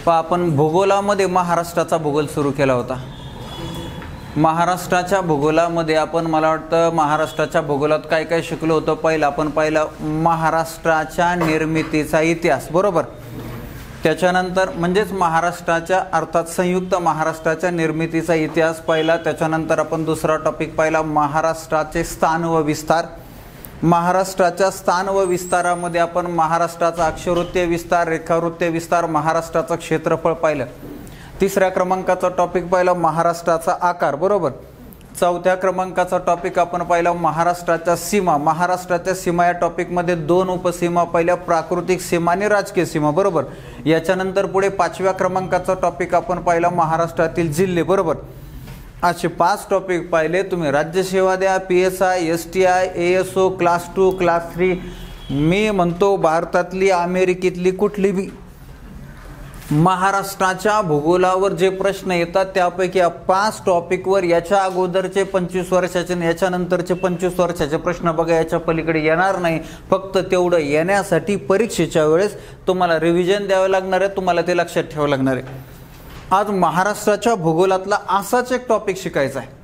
पण आपण भूगोलामध्ये महाराष्ट्राचा भूगोल सुरू केला होता। महाराष्ट्राच्या भूगोलामध्ये आपण मला वाटतं महाराष्ट्राच्या भूगोलात काय काय शिकलो होतो। पहिला आपण महाराष्ट्राच्या निर्मितीचा इतिहास, बरोबर। त्याच्यानंतर म्हणजेच महाराष्ट्राच्या अर्थात संयुक्त महाराष्ट्राच्या निर्मितीचा इतिहास पाहिला। त्याच्यानंतर आपण दुसरा टॉपिक पाहिला महाराष्ट्राचे स्थान व विस्तार। महाराष्ट्राच्या स्थान व विस्तारामध्ये आपण महाराष्ट्राचा अक्षरवृत्तीय विस्तार, रेखावृत्तीय विस्तार, महाराष्ट्राचं क्षेत्रफळ पाहिलं। तिसऱ्या क्रमांकाचा टॉपिक पाहिला महाराष्ट्राचा आकार, बरोबर। चौथ्या क्रमांकाचा टॉपिक आपण पाहिला महाराष्ट्राच्या सीमा। महाराष्ट्राच्या सीमा या टॉपिकमध्ये दोन उपसीमा पाहिल्या, प्राकृतिक सीमा आणि राजकीय सीमा, बरोबर। याच्यानंतर पुढे पाचव्या क्रमांकाचा टॉपिक आपण पाहिला महाराष्ट्रातील जिल्हे, बरोबर। असे 5 टॉपिक पाहिले तुम्ही। राज्यसेवा द्या, PSI, STI, ASO, class 2, class 3, मी म्हणतो भारतातली अमेरिकेतली कुठली बी महाराष्ट्राच्या भूगोलावर जे प्रश्न येतात त्यापैकी 5 टॉपिकवर याच्या अगोदरचे 25 वर्षाचे आणि याच्यानंतरचे 25 वर्षाचे प्रश्न बघा, याच्या पलीकडे येणार नाही। फक्त तेवढं येण्यासाठी परीक्षेच्या वेळेस तुम्हाला रिव्हिजन द्यावं लागणार आहे, तुम्हाला ते लक्षात ठेवावं लागणार आहे। आज महाराष्ट्राच्या भूगोलातला असाच एक टॉपिक शिकायचा आहे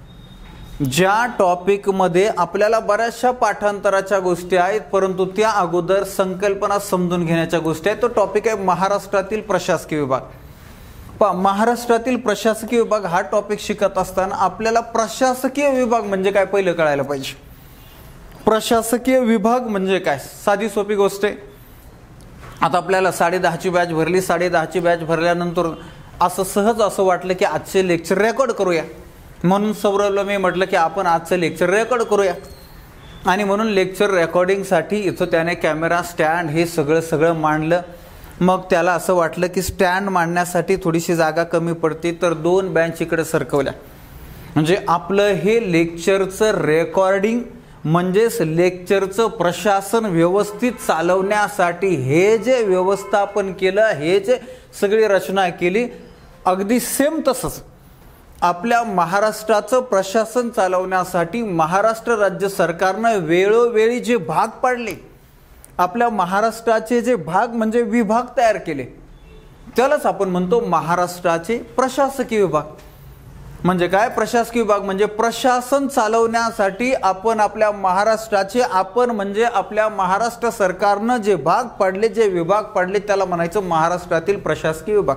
ज्या टॉपिकमध्ये आपल्याला बऱ्याचशा पाठांतराच्या गोष्टी आहेत, परंतु त्या अगोदर संकल्पना समजून घेण्याच्या गोष्टी आहेत। तो टॉपिक आहे महाराष्ट्रातील प्रशासकीय विभाग। महाराष्ट्रातील प्रशासकीय विभाग हा टॉपिक शिकत असताना आपल्याला प्रशासकीय विभाग म्हणजे काय पहिलं कळायला पाहिजे। प्रशासकीय विभाग म्हणजे काय, साधी सोपी गोष्ट आहे। आता आपल्याला 10:30ची बॅच भरली, 10:30ची बॅच भरल्यानंतर असं सहज असं वाटलं की आजचे लेक्चर रेकॉर्ड करूया, म्हणून सौरभला मी म्हटलं की आपण आजचं लेक्चर रेकॉर्ड करूया। आणि म्हणून लेक्चर रेकॉर्डिंगसाठी इथं त्याने कॅमेरा स्टँड हे सगळं मांडलं। मग त्याला असं वाटलं की स्टँड मांडण्यासाठी थोडीशी जागा कमी पडते, तर 2 बेंच इकडे सरकवल्या। म्हणजे आपलं हे लेक्चरचं रेकॉर्डिंग म्हणजेच लेक्चरचं प्रशासन व्यवस्थित चालवण्यासाठी हे जे व्यवस्थापन केलं, हे जे सगळी रचना केली, अगदी सेम तसंच आपल्या महाराष्ट्राचं प्रशासन चालवण्यासाठी महाराष्ट्र राज्य सरकारनं वेळोवेळी जे भाग पाडले, आपल्या महाराष्ट्राचे जे भाग म्हणजे विभाग तयार केले, त्यालाच आपण म्हणतो महाराष्ट्राचे प्रशासकीय विभाग। म्हणजे काय प्रशासकीय विभाग म्हणजे प्रशासन चालवण्यासाठी आपण आपल्या महाराष्ट्राचे म्हणजे आपल्या महाराष्ट्र सरकारनं जे भाग पाडले, जे विभाग पाडले, त्याला म्हणायचं महाराष्ट्रातील प्रशासकीय विभाग।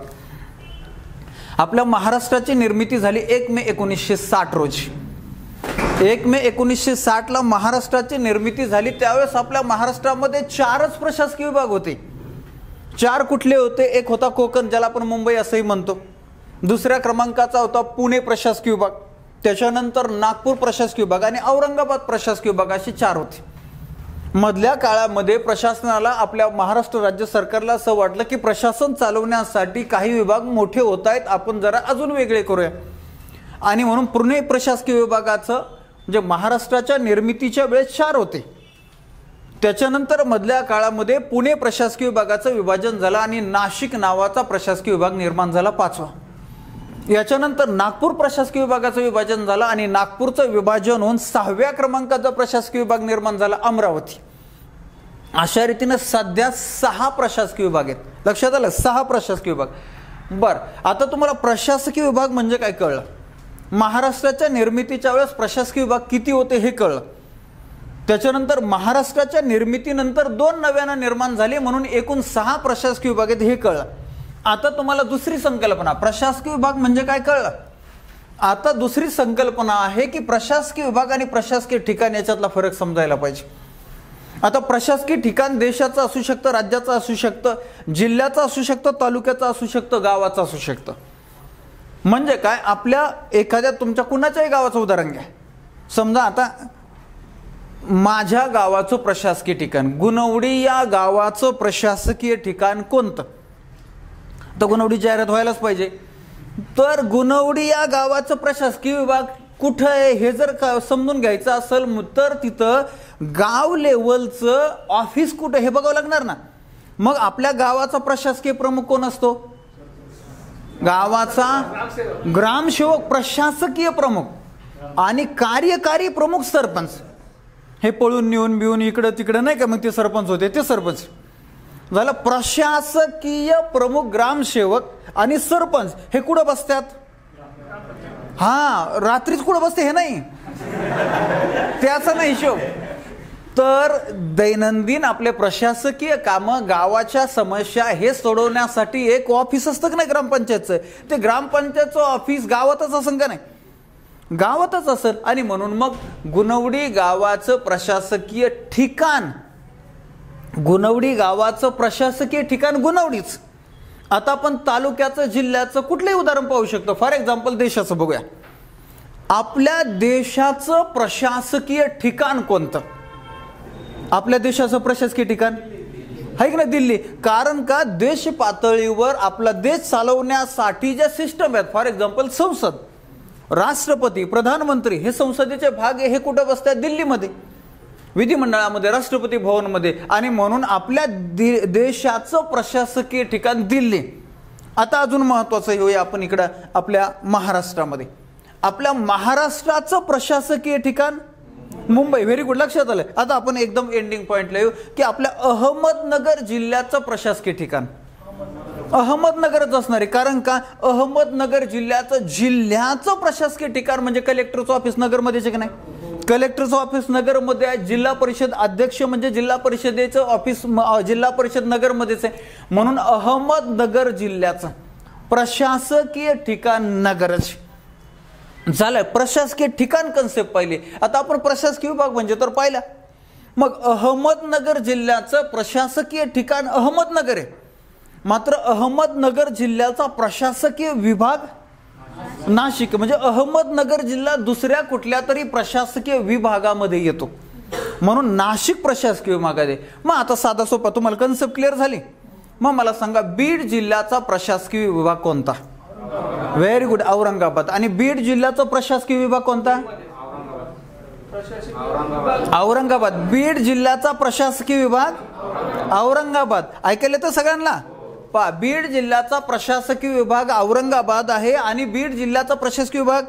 आपल्या महाराष्ट्राची निर्मिती झाली 1 मे 1960 रोजी। 1 मे 1960 ला महाराष्ट्राची निर्मिती झाली। त्यावेळेस आपल्या महाराष्ट्रामध्ये 4च प्रशासकीय विभाग होते। 4 कुठले होते? एक होता कोकण, ज्याला आपण मुंबई असंही म्हणतो। दुसऱ्या क्रमांकाचा होता पुणे प्रशासकीय विभाग, त्याच्यानंतर नागपूर प्रशासकीय विभाग आणि औरंगाबाद प्रशासकीय विभाग, अशी 4 होते। मधल्या काळामध्ये प्रशासनाला आपल्या महाराष्ट्र राज्य सरकारला असं वाटलं की प्रशासन चालवण्यासाठी काही विभाग मोठे होत आहेत, आपण जरा अजून वेगळे करूया। आणि म्हणून पुणे प्रशासकीय विभागाचं म्हणजे महाराष्ट्राच्या निर्मितीच्या वेळेस 4 होते। त्याच्यानंतर मधल्या काळामध्ये पुणे प्रशासकीय विभागाचं विभाजन झालं आणि नाशिक नावाचा प्रशासकीय विभाग निर्माण झाला 5वा। याच्यानंतर नागपूर प्रशासकीय विभागाचं विभाजन झालं आणि नागपूरचं विभाजन होऊन 6व्या क्रमांकाचा प्रशासकीय विभाग निर्माण झाला अमरावती। अशा रीतीने सध्या 6 प्रशासकीय विभाग आहेत। लक्षात आलं? 6 प्रशासकीय विभाग। बरं, आता तुम्हाला प्रशासकीय विभाग म्हणजे काय कळलं। महाराष्ट्राच्या निर्मितीच्या वेळेस प्रशासकीय विभाग किती होते हे कळलं। त्याच्यानंतर महाराष्ट्राच्या निर्मितीनंतर 2 नव्यानं निर्माण झाले, म्हणून एकूण 6 प्रशासकीय विभाग आहेत हे कळलं। आता तुम्हाला दुसरी संकल्पना प्रशासकीय विभाग म्हणजे काय कळलं। आता दुसरी संकल्पना आहे की प्रशासकीय विभाग आणि प्रशासकीय ठिकाण याच्यातला फरक समजायला पाहिजे। आता प्रशासकीय ठिकाण देशाचं असू शकतं, राज्याचं असू शकतं, जिल्ह्याचं असू शकतं, तालुक्याचं असू शकतं, गावाचं असू शकतं। म्हणजे काय, आपल्या एखाद्या तुमच्या कुणाच्याही गावाचं उदाहरण घ्या। समजा आता माझ्या गावाचं प्रशासकीय ठिकाण गुणवडी, या गावाचं प्रशासकीय ठिकाण कोणतं? तर गुणवडी जाहिरात व्हायलाच पाहिजे। तर गुणवडी या गावाचं प्रशासकीय विभाग कुठं आहे हे जर समजून घ्यायचं असेल तर तिथं गाव लेवलचं ऑफिस कुठं हे बघावं लागणार ना। मग आपल्या गावाचा प्रशासकीय प्रमुख कोण असतो? गावाचा ग्रामसेवक प्रशासकीय प्रमुख आणि कार्यकारी प्रमुख सरपंच। हे पळून नेऊन बिऊन इकडं तिकडं नाही का, मग ते सरपंच होते, ते सरपंच। झालं. प्रशासकीय प्रमुख, ग्रामसेवक आणि सरपंच हे कुठं बसतात? हा, रात्रीच कुठं बसते हे नाही, त्याचा नाही हिशोब. तर दैनंदिन आपले प्रशासकीय कामं, गावाच्या समस्या हे सोडवण्यासाठी एक ऑफिस असतं की नाही ग्रामपंचायतचं, ते ग्रामपंचायतचं ऑफिस गावातच असं का नाही, गावातच असेल. आणि म्हणून मग गुणवडी गावाचं प्रशासकीय ठिकाण, गुणवडी गावाचं प्रशासकीय ठिकाण गुणवडीच. आता आपण तालुक्याचं, जिल्ह्याचं कुठलंही उदाहरण पाहू शकतो. फॉर एक्झाम्पल देशाचं बघूया. आपल्या देशाचं प्रशासकीय ठिकाण कोणतं? आपल्या देशाचं प्रशासकीय ठिकाण आहे की नाही? दिल्ली. कारण का, देश पातळीवर आपला देश चालवण्यासाठी ज्या सिस्टम आहेत, फॉर एक्झाम्पल संसद, राष्ट्रपती, प्रधानमंत्री हे संसदेचे भाग हे कुठं बसतात? दिल्लीमध्ये, विधिमंडळामध्ये, राष्ट्रपती भवनमध्ये. आणि म्हणून आपल्या देशाचं प्रशासकीय ठिकाण दिल्ली. आता अजून महत्वाचं येऊया आपण इकडं आपल्या महाराष्ट्रामध्ये. आपल्या महाराष्ट्राचं प्रशासकीय ठिकाण मुंबई. व्हेरी गुड, लक्षात आलं. आता आपण एकदम एंडिंग पॉइंटला येऊ की आपल्या अहमदनगर जिल्ह्याचं प्रशासकीय ठिकाण अहमदनगरच असणार आहे. कारण का, अहमदनगर जिल्ह्याचं प्रशासकीय ठिकाण म्हणजे कलेक्टरचं ऑफिस नगरमध्येच आहे की नाही? कलेक्टरचं ऑफिस नगरमध्ये आहे. जिल्हा परिषद अध्यक्ष म्हणजे जिल्हा परिषदेचं ऑफिस जिल्हा परिषद नगरमध्येच आहे. म्हणून अहमदनगर जिल्ह्याचं प्रशासकीय ठिकाण नगरच झालं. प्रशासकीय ठिकाण कन्सेप्ट पाहिली. आता आपण प्रशासकीय विभाग म्हणजे तर पाहिला. मग अहमदनगर जिल्ह्याचं प्रशासकीय ठिकाण अहमदनगर आहे. मात्र अहमदनगर जिल्ह्याचा प्रशासकीय विभाग नाशिक. म्हणजे अहमदनगर जिल्हा दुसऱ्या कुठल्या तरी प्रशासकीय विभागामध्ये येतो, म्हणून नाशिक प्रशासकीय विभागात आहे. मग आता साधा सोपा तुम्हाला कन्सेप्ट क्लिअर झाली. मग मला सांगा, बीड जिल्ह्याचा प्रशासकीय विभाग कोणता? Very good, Aurangabad. आणि बीड जिल्ह्याचा प्रशासकीय विभाग कोणता? औरंगाबाद. बीड जिल्ह्याचा प्रशासकीय विभाग औरंगाबाद. ऐकायला तर सगळ्यांना पहा, बीड जिल्ह्याचा प्रशासकीय विभाग औरंगाबाद आहे आणि बीड जिल्ह्याचा प्रशासकीय विभाग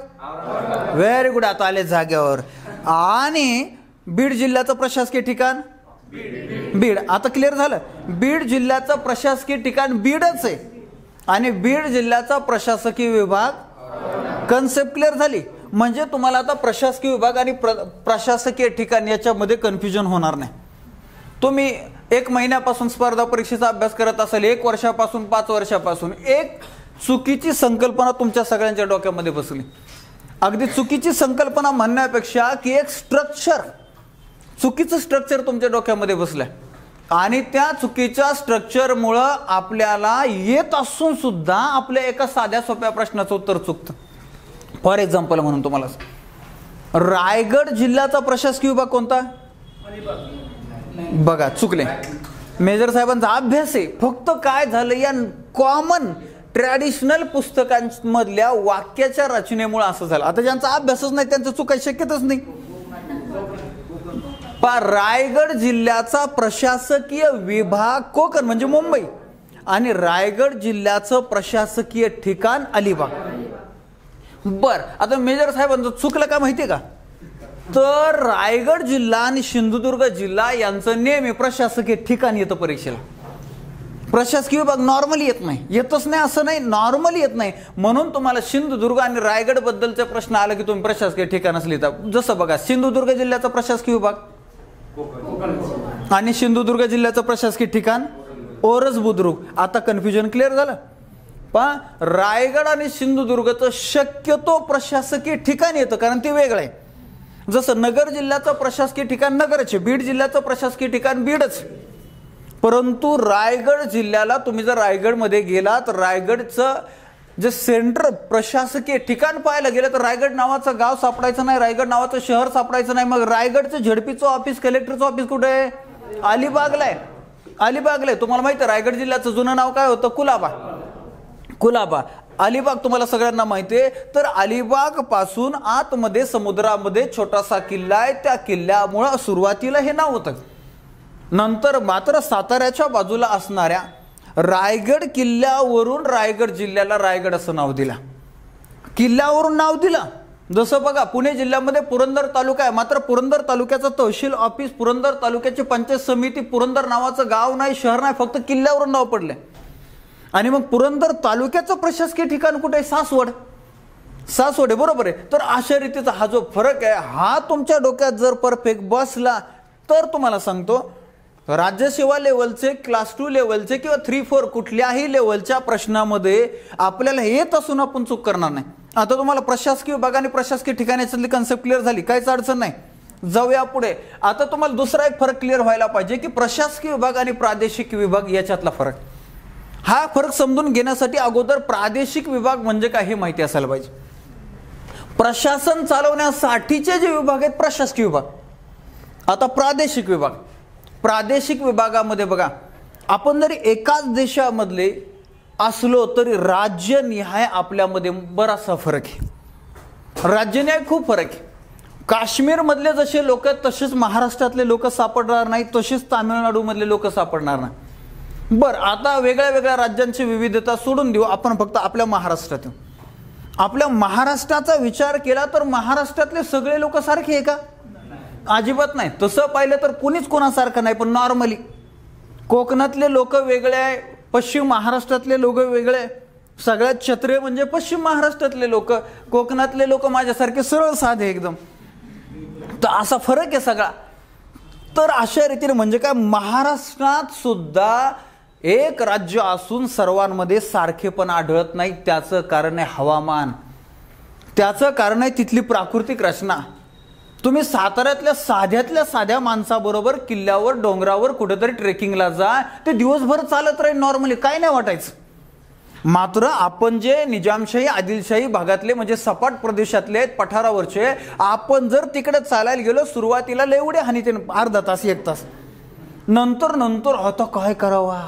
व्हेरी गुड. आता आले जागेवर. आणि बीड जिल्ह्याचं प्रशासकीय ठिकाण बीड. आता क्लिअर झालं. बीड जिल्ह्याचं प्रशासकीय ठिकाण बीडच आहे आणि बीड जिल्ह्याचा प्रशासकीय विभाग कन्सेप्ट क्लिअर झाली. म्हणजे तुम्हाला आता प्रशासकीय विभाग आणि प्रशासकीय ठिकाण याच्यामध्ये कन्फ्युजन होणार नाही. तुम्ही 1 महिन्यापासून स्पर्धा परीक्षेचा अभ्यास करत असाल, 1 वर्षापासून, 5 वर्षापासून, एक चुकीची संकल्पना तुमच्या सगळ्यांच्या डोक्यामध्ये बसली. अगदी चुकीची संकल्पना म्हणण्यापेक्षा की एक स्ट्रक्चर, चुकीचं स्ट्रक्चर तुमच्या डोक्यामध्ये बसलंय आणि त्या चुकीच्या स्ट्रक्चरमुळं आपल्याला येत असून सुद्धा आपल्या एका साध्या सोप्या प्रश्नाचं उत्तर चुकतं. फॉर एक्झाम्पल म्हणून तुम्हाला, रायगड जिल्ह्याचा प्रशासकीय विभाग कोणता? बघा, चुकले. मेजर साहेबांचा अभ्यास आहे. फक्त काय झालं, या कॉमन ट्रॅडिशनल पुस्तकांमधल्या वाक्याच्या रचनेमुळे असं झालं. आता ज्यांचा अभ्यासच नाही त्यांचं चुकायची शक्यताच नाही. रायगड जिल्ह्याचा प्रशासकीय विभाग कोकण म्हणजे मुंबई आणि रायगड जिल्ह्याचं प्रशासकीय ठिकाण अलिबाग. बर, आता मेजर साहेबांचं चुकलं का माहितीये का? तर रायगड जिल्हा आणि सिंधुदुर्ग जिल्हा यांचं नेहमी प्रशासकीय ठिकाण येतं परीक्षेला. प्रशासकीय विभाग नॉर्मली येत नाही, येतच नाही असं नाही, नॉर्मली येत नाही. म्हणून तुम्हाला सिंधुदुर्ग आणि रायगड बद्दलचे प्रश्न आला की तुम्ही प्रशासकीय ठिकाणच लिहिता. जसं बघा, सिंधुदुर्ग जिल्ह्याचा प्रशासकीय विभाग आणि सिंधुदुर्ग जिल्ह्याचं प्रशासकीय ठिकाण ओरस बुद्रुक. आता कन्फ्युजन क्लिअर झालं. पहा, रायगड आणि सिंधुदुर्गचं शक्यतो प्रशासकीय ठिकाण येतं कारण ते वेगळं आहे. जसं नगर जिल्ह्याचं प्रशासकीय ठिकाण नगरच आहे, बीड जिल्ह्याचं प्रशासकीय ठिकाण बीडच. परंतु रायगड जिल्ह्याला तुम्ही जर रायगडमध्ये गेलात, रायगडचं जे सेंटर प्रशासकीय ठिकाण पाहायला गेलं तर रायगड नावाचं गाव सापडायचं नाही, रायगड नावाचं शहर सापडायचं नाही. मग रायगडचं झडपीचं ऑफिस, कलेक्टरचं ऑफिस कुठे आहे? अलिबागला आहे. अलिबागला आहे. तुम्हाला माहिती आहे रायगड जिल्ह्याचं जुनं नाव काय होतं? कुलाबा. कुलाबा. अलिबाग तुम्हाला सगळ्यांना माहिती आहे. तर अलिबाग पासून आतमध्ये समुद्रामध्ये छोटासा किल्ला आहे. त्या किल्ल्यामुळं सुरुवातीला हे नाव होतं. नंतर मात्र साताऱ्याच्या बाजूला असणाऱ्या रायगड किल्ल्यावरून रायगड जिल्ह्याला रायगड असं नाव दिलं. किल्ल्यावरून नाव दिलं. जसं बघा पुणे जिल्ह्यामध्ये पुरंदर तालुका आहे, मात्र पुरंदर तालुक्याचं तहसील ऑफिस, पुरंदर तालुक्याची पंचायत समिती, पुरंदर नावाचं गाव नाही, शहर नाही, फक्त किल्ल्यावरून नाव पडले. आणि मग पुरंदर तालुक्याचं प्रशासकीय ठिकाण कुठे आहे? सासवड. सासवड आहे, बरोबर आहे. तर अशा रीतीचा हा जो फरक आहे हा तुमच्या डोक्यात जर परफेक्ट बसला तर तुम्हाला सांगतो राज्यसेवा लेवलचे, क्लास 2 लेवलचे किंवा 3-4 कुठल्याही लेवलच्या प्रश्नामध्ये आपल्याला येत असून आपण चूक करणार नाही. आता तुम्हाला प्रशासकीय विभाग आणि प्रशासकीय ठिकाणाची कन्सेप्ट क्लिअर झाली, काहीच अडचण नाही. जाऊया पुढे. आता तुम्हाला दुसरा एक फरक क्लिअर व्हायला पाहिजे की प्रशासकीय विभाग आणि प्रादेशिक विभाग याच्यातला फरक. हा फरक समजून घेण्यासाठी अगोदर प्रादेशिक विभाग म्हणजे काय हे माहिती असायला पाहिजे. प्रशासन चालवण्यासाठीचे जे विभाग आहेत प्रशासकीय विभाग. आता प्रादेशिक विभाग, प्रादेशिक विभागामध्ये बघा आपण जरी एकाच देशामधले असलो तरी राज्यनिहाय आपल्यामध्ये बराचसा फरक आहे. राज्यनिहाय खूप फरक आहे. काश्मीरमधले जसे लोक आहेत तसेच महाराष्ट्रातले लोक सापडणार नाही, तसेच तामिळनाडूमधले लोक सापडणार नाही. बरं, आता वेगळ्या वेगळ्या राज्यांची विविधता सोडून देऊ, आपण फक्त आपल्या महाराष्ट्रात येऊ. आपल्या महाराष्ट्राचा विचार केला तर महाराष्ट्रातले सगळे लोक सारखे आहे का? अजिबात नाही. तसं पाहिलं तर कुणीच कोणासारखं नाही. पण नॉर्मली कोकणातले लोक वेगळे आहे, पश्चिम महाराष्ट्रातले लोक वेगळे, सगळ्यात क्षत्रिय म्हणजे पश्चिम महाराष्ट्रातले लोक, कोकणातले लोक माझ्यासारखे सरळ साधे एकदम. तर असा फरक आहे सगळा. तर अशा रीतीने म्हणजे काय, महाराष्ट्रात सुद्धा एक राज्य असून सर्वांमध्ये सारखेपण आढळत नाही. त्याचं कारण आहे हवामान, त्याचं कारण आहे तिथली प्राकृतिक रचना. तुम्ही साताऱ्यातल्या साध्यातल्या साध्या माणसाबरोबर किल्ल्यावर डोंगरावर कुठेतरी ट्रेकिंगला जा, ते दिवसभर चालत राहील नॉर्मली, काय नाही वाटायचं. मात्र आपण जे निजामशाही आदिलशाही भागातले म्हणजे सपाट प्रदेशातले आहेत, पठारावरचे, आपण जर तिकडे चालायला गेलो सुरुवातीला लय उड्या हानीते, अर्धा तास 1 तास, नंतर नंतर आता काय करावा,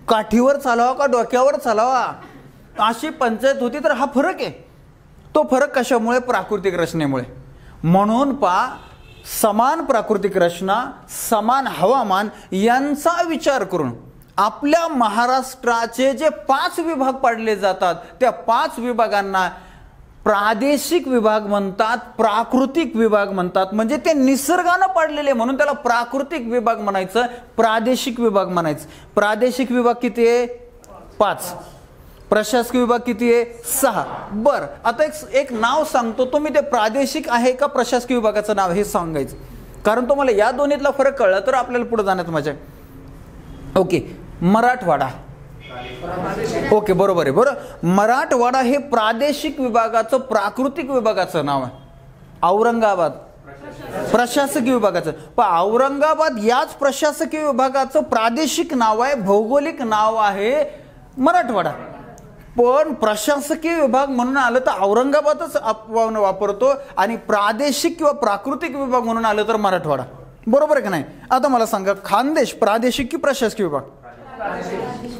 काठीवर चालावा का डोक्यावर चालावा, अशी पंचायत होती. तर हा फरक आहे. तो फरक कशामुळे? प्राकृतिक रचनेमुळे. म्हणून समान प्राकृतिक रचना, समान हवामान यांचा विचार करून आपल्या महाराष्ट्राचे जे 5 विभाग पाडले जातात त्या 5 विभागांना प्रादेशिक विभाग म्हणतात, प्राकृतिक विभाग म्हणतात. म्हणजे ते निसर्गानं पाडलेले म्हणून त्याला प्राकृतिक विभाग म्हणायचं, प्रादेशिक विभाग म्हणायचं. प्रादेशिक विभाग किती आहे? 5. प्रशासकीय विभाग किती आहे? 6. बर, आता एक नाव सांगतो, तुम्ही ते प्रादेशिक आहे का प्रशासकीय विभागाचं नाव हे सांगायचं, कारण तुम्हाला या दोन्हीतला फरक कळला तर आपल्याला पुढे जाण्यात मजा आहे. ओके, मराठवाडा. ओके, बरोबर आहे. बरं, मराठवाडा हे प्रादेशिक विभागाचं प्राकृतिक विभागाचं नाव आहे. औरंगाबाद प्रशासकीय विभागाचं. पण औरंगाबाद याच प्रशासकीय विभागाचं प्रादेशिक नाव आहे, भौगोलिक नाव आहे मराठवाडा. पण प्रशासकीय विभाग म्हणून आलं तर औरंगाबादच आपण वापरतो आणि प्रादेशिक किंवा प्राकृतिक विभाग म्हणून आलं तर मराठवाडा. बरोबर आहे का नाही? आता मला सांगा, खानदेश प्रादेशिक की प्रशासकीय विभाग?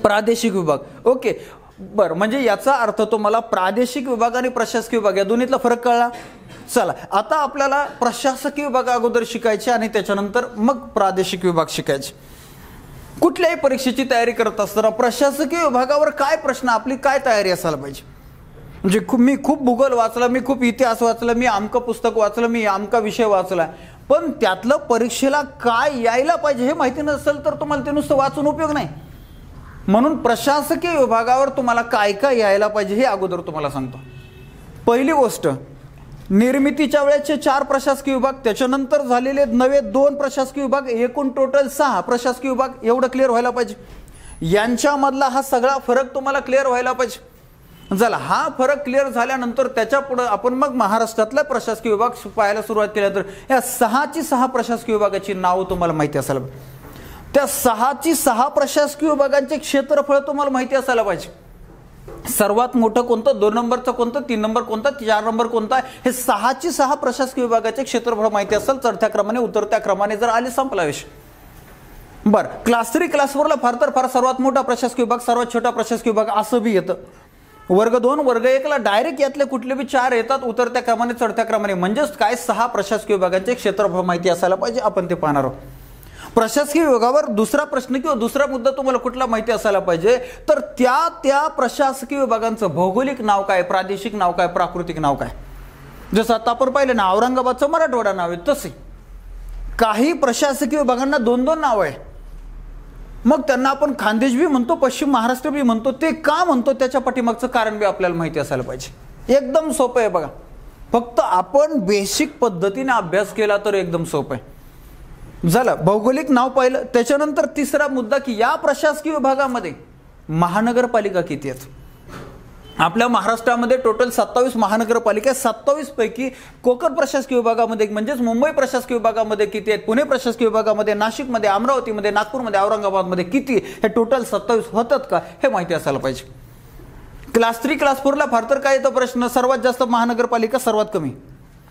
प्रादेशिक विभाग. ओके, बरं, म्हणजे याचा अर्थ तुम्हाला प्रादेशिक विभाग आणि प्रशासकीय विभाग या दोन्हीतला फरक कळला. चला, आता आपल्याला प्रशासकीय विभाग अगोदर शिकायचे आणि त्याच्यानंतर मग प्रादेशिक विभाग शिकायचे. कुठल्याही परीक्षेची तयारी करत असताना प्रशासकीय विभागावर काय प्रश्न, आपली काय तयारी असायला पाहिजे. म्हणजे मी खूप भूगोल वाचला, मी खूप इतिहास वाचला, मी आमकं पुस्तक वाचलं, मी आमका विषय वाचला, पण त्यातलं परीक्षेला काय यायला पाहिजे हे माहिती नसेल तर तुम्हाला ते नुसतं वाचून उपयोग नाही. म्हणून प्रशासकीय विभागावर तुम्हाला काय काय यायला पाहिजे हे अगोदर तुम्हाला सांगतो. पहिली गोष्ट, निर्मितीच्या वेळेचे 4 प्रशासकीय विभाग, त्याच्यानंतर झालेले नवे 2 प्रशासकीय विभाग, एकूण टोटल 6 प्रशासकीय विभाग. एवढं क्लिअर व्हायला पाहिजे. यांच्यामधला हा सगळा फरक तुम्हाला क्लिअर व्हायला पाहिजे. चला, हा फरक क्लिअर झाल्यानंतर त्याच्या पुढे आपण मग महाराष्ट्रातला प्रशासकीय विभाग पाहायला सुरुवात केल्या तर या 6 प्रशासकीय विभागाची नावं तुम्हाला माहिती असायला पाहिजे. त्या 6 प्रशासकीय विभागांचे क्षेत्रफळ तुम्हाला माहिती असायला पाहिजे. सर्वात मोठं कोणतं, 2 नंबरचं कोणतं, 3 नंबर कोणता, 4 नंबर कोणता, हे 6 प्रशासकीय विभागाचे क्षेत्रफळ माहिती असेल. चढत्या क्रमाने उतरत्या क्रमाने जर आले संपला विषय. बरं, क्लास 3 क्लास 4ला फार तर फार सर्वात मोठा प्रशासकीय विभाग, सर्वात छोटा प्रशासकीय विभाग असं बी येतं. वर्ग 2 वर्ग 1ला डायरेक्ट यातले कुठले बी 4 येतात उतरत्या क्रमाने चढत्या क्रमाने. म्हणजेच काय, 6 प्रशासकीय विभागांचे क्षेत्रफळ माहिती असायला पाहिजे. आपण ते पाहणार आहोत. प्रशासकीय विभागावर दुसरा प्रश्न किंवा दुसरा मुद्दा तुम्हाला कुठला माहिती असायला पाहिजे तर त्या प्रशासकीय विभागांचं भौगोलिक नाव काय, प्रादेशिक नाव काय, प्राकृतिक नाव काय. जसं आता आपण पाहिलं ना, औरंगाबादचं मराठवाडा नाव आहे, तसे काही प्रशासकीय विभागांना 2-2 नाव आहे. मग त्यांना आपण खानदेश बी म्हणतो, पश्चिम महाराष्ट्र बी म्हणतो. ते का म्हणतो त्याच्या पाठीमागचं कारण बी आपल्याला माहिती असायला पाहिजे. एकदम सोपं आहे बघा, फक्त आपण बेसिक पद्धतीने अभ्यास केला तर एकदम सोपं आहे. झालं भौगोलिक नाव पाहिलं. त्याच्यानंतर तिसरा मुद्दा की या प्रशासकीय विभागामध्ये महानगरपालिका किती आहेत. आपल्या महाराष्ट्रामध्ये टोटल 27 महानगरपालिका, 27 पैकी कोकण प्रशासकीय विभागामध्ये म्हणजेच मुंबई प्रशासकीय विभागामध्ये किती आहेत, पुणे प्रशासकीय विभागामध्ये, नाशिकमध्ये, अमरावतीमध्ये, नागपूरमध्ये, औरंगाबादमध्ये किती, हे टोटल 27 होतात का हे माहिती असायला पाहिजे. क्लास 3 क्लास 4ला फार तर काय येतं प्रश्न, सर्वात जास्त महानगरपालिका, सर्वात कमी.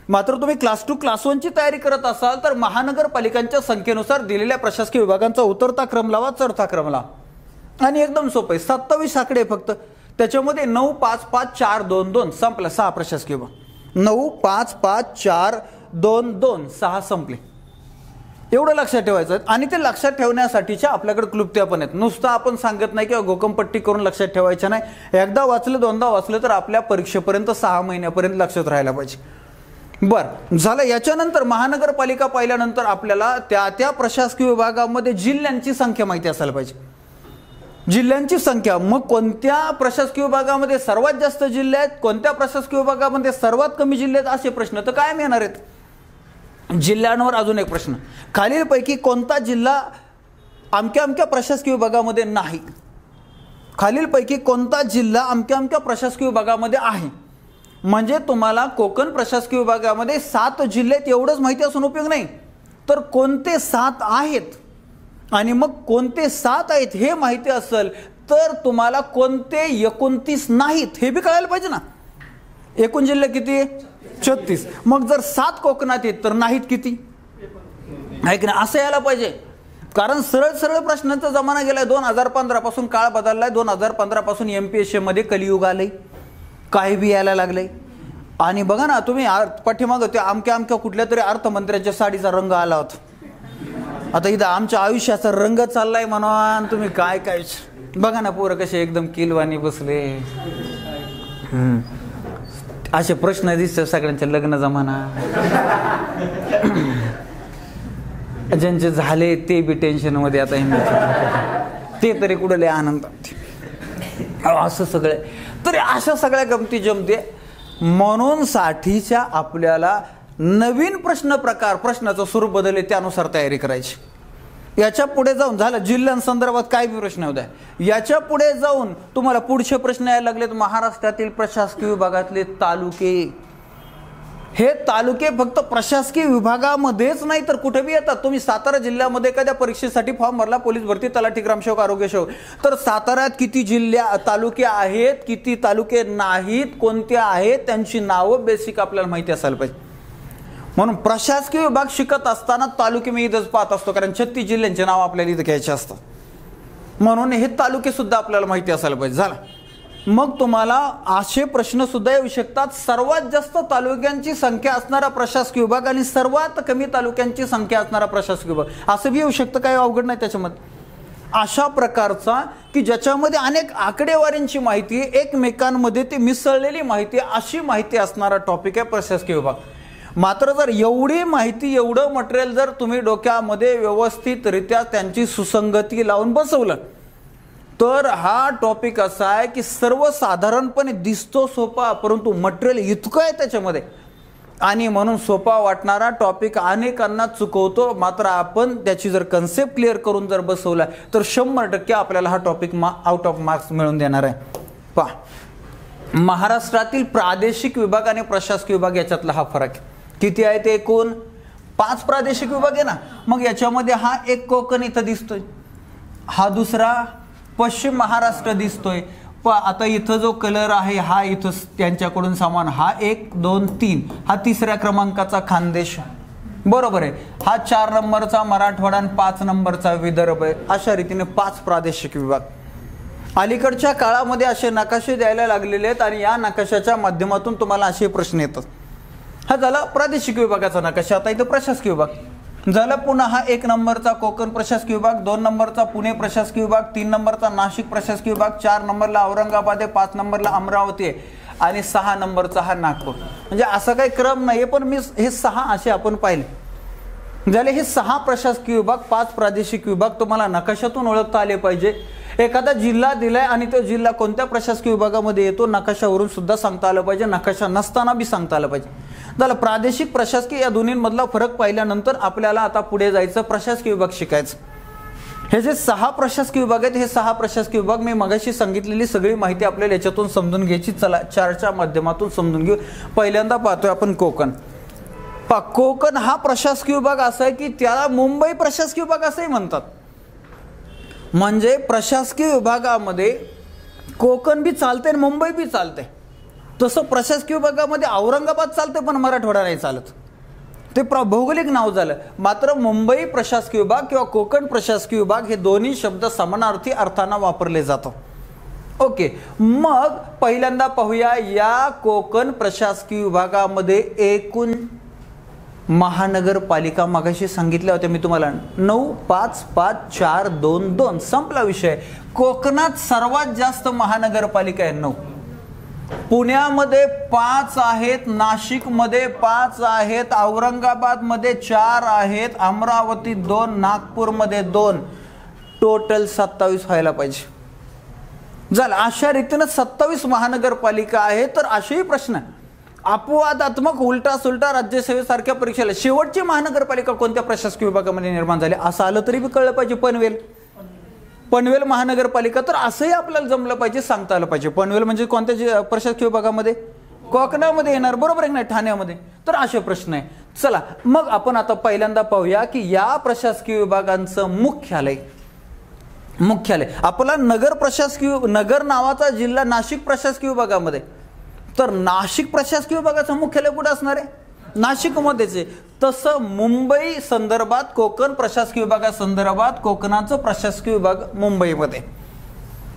मात्र तुम्ही क्लास 2 क्लास 1ची तयारी करत असाल तर महानगरपालिकांच्या संख्येनुसार दिलेल्या प्रशासकीय विभागांचा उतरता क्रम लावा, चढता क्रम लावा आणि एकदम सोपं आहे. 27 आकडे फक्त, त्याच्यामध्ये 9, 5, 5, 4, 2, 2 संपला. 6 प्रशासकीय विभाग, 9, 5, 5, 4, 2, 2 6 संपले. एवढं लक्षात ठेवायचं. आणि ते लक्षात ठेवण्यासाठीच्या आपल्याकडे क्लुप्त्या पण आहेत. नुसतं आपण सांगत नाही किंवा घोकमपट्टी करून लक्षात ठेवायचं नाही. एकदा वाचलं, दोनदा वाचलं तर आपल्या परीक्षेपर्यंत 6 महिन्यापर्यंत लक्षात राहायला पाहिजे. बरं झालं. याच्यानंतर महानगरपालिका पाहिल्यानंतर आपल्याला त्या प्रशासकीय विभागामध्ये जिल्ह्यांची संख्या माहिती असायला पाहिजे. जिल्ह्यांची संख्या, मग कोणत्या प्रशासकीय विभागामध्ये सर्वात जास्त जिल्हे आहेत, कोणत्या प्रशासकीय विभागामध्ये सर्वात कमी जिल्हे आहेत, असे प्रश्न तर कायम येणार आहेत. जिल्ह्यांवर अजून एक प्रश्न, खालीलपैकी कोणता जिल्हा अमक्या अमक्या प्रशासकीय विभागामध्ये नाही. खालीलपैकी कोणता जिल्हा अमक्या अमक्या प्रशासकीय विभागामध्ये आहे. म्हणजे तुम्हाला कोकण प्रशासकीय विभागामध्ये 7 जिल्हे आहेत एवढंच माहिती असून उपयोग नाही, तर कोणते 7 आहेत आणि मग कोणते 7 आहेत हे माहिती असेल तर तुम्हाला कोणते 29 नाहीत हे बी कळायला पाहिजे ना. एकूण जिल्हे किती, 36. मग जर 7 कोकणात आहेत तर नाहीत किती, आहे की नाही, असं यायला पाहिजे. कारण सरळ सरळ प्रश्नांचा जमाना गेलाय. 2015 पासून काळ बदललाय. 2015 पासून MPSC मध्ये कलियुग आलंय, काही बी यायला लागलंय. आणि बघा ना तुम्ही पाठीमागं ते अमक्या अमक्या कुठल्या तरी अर्थमंत्र्यांच्या साडीचा रंग आला होता. आता इथं आमच्या आयुष्याचा रंग चाललाय म्हणून तुम्ही काय काय बघा ना, पोरं कसे एकदम किलवानी बसले. असे प्रश्न दिसतात सगळ्यांचे. लग्न जमाना ज्यांचे झाले ते बी टेन्शन मध्ये आता ते तरी कुठे लय आनंदात असं सगळे. तरी अशा सगळ्या गमती जमते म्हणून साठीच्या आपल्याला नवीन प्रश्न प्रकार, प्रश्नाचं स्वरूप बदलले त्यानुसार तयारी करायची. याच्या पुढे जाऊन झालं जिल्ह्यांसंदर्भात काय बी प्रश्न होता. याच्या पुढे जाऊन तुम्हाला पुढचे प्रश्न यायला लागलेत महाराष्ट्रातील प्रशासकीय विभागातले तालुके. हे तालुके फक्त प्रशासकीय विभागामध्येच नाही तर कुठे बी येतात. तुम्ही सातारा जिल्ह्यामध्ये एखाद्या परीक्षेसाठी फॉर्म भरला, पोलीस भरती, तलाठी, ग्रामसेवक, आरोग्यसेवक, तर साताऱ्यात किती तालुके आहेत, किती तालुके नाहीत, कोणते आहेत, त्यांची नावं बेसिक आपल्याला माहिती असायला पाहिजे. म्हणून प्रशासकीय विभाग शिकत असताना तालुके मी इथंच पाहत असतो, कारण 36 जिल्ह्यांचे नाव आपल्याला इथं घ्यायचे असतात. म्हणून हे तालुके सुद्धा आपल्याला माहिती असायला पाहिजे. झालं. मग तुम्हाला असे प्रश्न सुद्धा येऊ शकतात. सर्वात जास्त तालुक्यांची संख्या असणारा प्रशासकीय विभाग आणि सर्वात कमी तालुक्यांची संख्या असणारा प्रशासकीय विभाग, असं बी येऊ शकतं. काही अवघड नाही त्याच्यामध्ये. अशा प्रकारचा की ज्याच्यामध्ये अनेक आकडेवारींची माहिती, एकमेकांमध्ये ते मिसळलेली माहिती, अशी माहिती असणारा टॉपिक आहे प्रशासकीय विभाग. मात्र जर एवढी माहिती, एवढं मटेरियल जर तुम्ही डोक्यामध्ये व्यवस्थितरित्या त्यांची सुसंगती लावून बसवलं तर हा टॉपिक असा आहे की सर्वसाधारणपणे दिसतो सोपा, परंतु मटेरियल इतकं आहे त्याच्यामध्ये आणि म्हणून सोपा वाटणारा टॉपिक अनेकांना चुकवतो. मात्र आपण त्याची जर कन्सेप्ट क्लिअर करून जर बसवला तर 100% आपल्याला हा टॉपिक आउट ऑफ मार्क्स मिळून देणार आहे. पहा, महाराष्ट्रातील प्रादेशिक विभाग आणि प्रशासकीय विभाग याच्यातला हा फरक आहे. किती आहे ते? एकूण 5 प्रादेशिक विभाग आहे ना. मग याच्यामध्ये हा एक कोकण इथं दिसतोय, हा दुसरा पश्चिम महाराष्ट्र दिसतोय. आता इथं जो कलर आहे हा इथं त्यांच्याकडून समान, हा 1, 2, 3, हा 3ऱ्या क्रमांकाचा खानदेश, बरोबर आहे. हा 4 नंबरचा मराठवाडा आणि 5 नंबरचा विदर्भ आहे. अशा रीतीने 5 प्रादेशिक विभाग. अलीकडच्या काळामध्ये असे नकाशे द्यायला लागलेले आहेत आणि या नकाशाच्या माध्यमातून तुम्हाला असे प्रश्न येतात. हा झाला प्रादेशिक विभागाचा नकाशा. आता इथं प्रशासकीय विभाग झाला. पुन्हा हा 1 नंबरचा कोकण प्रशासकीय विभाग, 2 नंबरचा पुणे प्रशासकीय विभाग, 3 नंबरचा नाशिक प्रशासकीय विभाग, 4 नंबरला औरंगाबाद आहे, 5 नंबरला अमरावती आहे. आणि 6 नंबरचा हा नागपूर. म्हणजे असा काही क्रम नाही पण मी हे 6 असे आपण पाहिले झाले. हे 6 प्रशासकीय विभाग, 5 प्रादेशिक विभाग तुम्हाला नकाशातून ओळखता आले पाहिजे. एखादा जिल्हा दिलाय आणि तो जिल्हा कोणत्या प्रशासकीय विभागामध्ये येतो नकाशावरून सुद्धा सांगता आलं पाहिजे, नकाशा नसताना बी सांगता आलं पाहिजे. झालं. प्रादेशिक प्रशासकीय या दोन्हीमधला फरक पाहिल्यानंतर आपल्याला आता पुढे जायचं, प्रशासकीय विभाग शिकायचं. हे जे 6 प्रशासकीय विभाग आहेत, हे 6 प्रशासकीय विभाग मी मगाशी सांगितलेली सगळी माहिती आपल्याला याच्यातून समजून घ्यायची. चला चारच्या माध्यमातून समजून घेऊ. पहिल्यांदा पाहतोय आपण कोकण. कोकण हा प्रशासकीय विभाग असा आहे की त्याला मुंबई प्रशासकीय विभाग असंही म्हणतात. म्हणजे प्रशासकीय विभागामध्ये कोकण बी चालते आणि मुंबई बी चालते. तसं प्रशासकीय विभागामध्ये औरंगाबाद चालते पण मराठवाडा नाही चालत. ते भौगोलिक नाव झालं. मात्र मुंबई प्रशासकीय विभाग किंवा कोकण प्रशासकीय विभाग हे दोन्ही शब्द समानार्थी अर्थानं वापरले जातात. ओके. मग पहिल्यांदा पाहूया या कोकण प्रशासकीय विभागामध्ये एकूण महानगरपालिका मगाशी सांगितल्या होत्या मी तुम्हाला 9, 5, 5, 4, 2, 2 संपला विषय. कोकणात सर्वात जास्त महानगरपालिका आहे 9. पुण्यामध्ये 5 आहेत, नाशिकमध्ये 5 आहेत, औरंगाबादमध्ये 4 आहेत, अमरावती 2, नागपूरमध्ये 2, टोटल 27 व्हायला पाहिजे. झालं. अशा रीतीने 27 महानगरपालिका आहेत. तर असेही प्रश्न अपवादात्मक उलटा सुलटा राज्यसेवेसारख्या परीक्षेला शेवटची महानगरपालिका कोणत्या प्रशासकीय विभागामध्ये निर्माण झाली असं आलं तरी बी कळलं पाहिजे. पनवेल महानगरपालिका. तर असंही आपल्याला जमलं पाहिजे, सांगता आलं पाहिजे. पनवेल म्हणजे कोणत्या प्रशासकीय विभागामध्ये? कोकणामध्ये येणार, बरोबर आहे ना, ठाण्यामध्ये. तर असे प्रश्न आहे. चला मग आपण आता पहिल्यांदा पाहूया की या प्रशासकीय विभागांचं मुख्यालय आपला नगर नावाचा जिल्हा नाशिक प्रशासकीय विभागामध्ये. तर नाशिक प्रशासकीय विभागाचं मुख्यालय कुठं असणार आहे? नाशिकमध्येच आहे. तसं मुंबई संदर्भात कोकण प्रशासकीय विभागासंदर्भात कोकणाचं प्रशासकीय विभाग मुंबईमध्ये.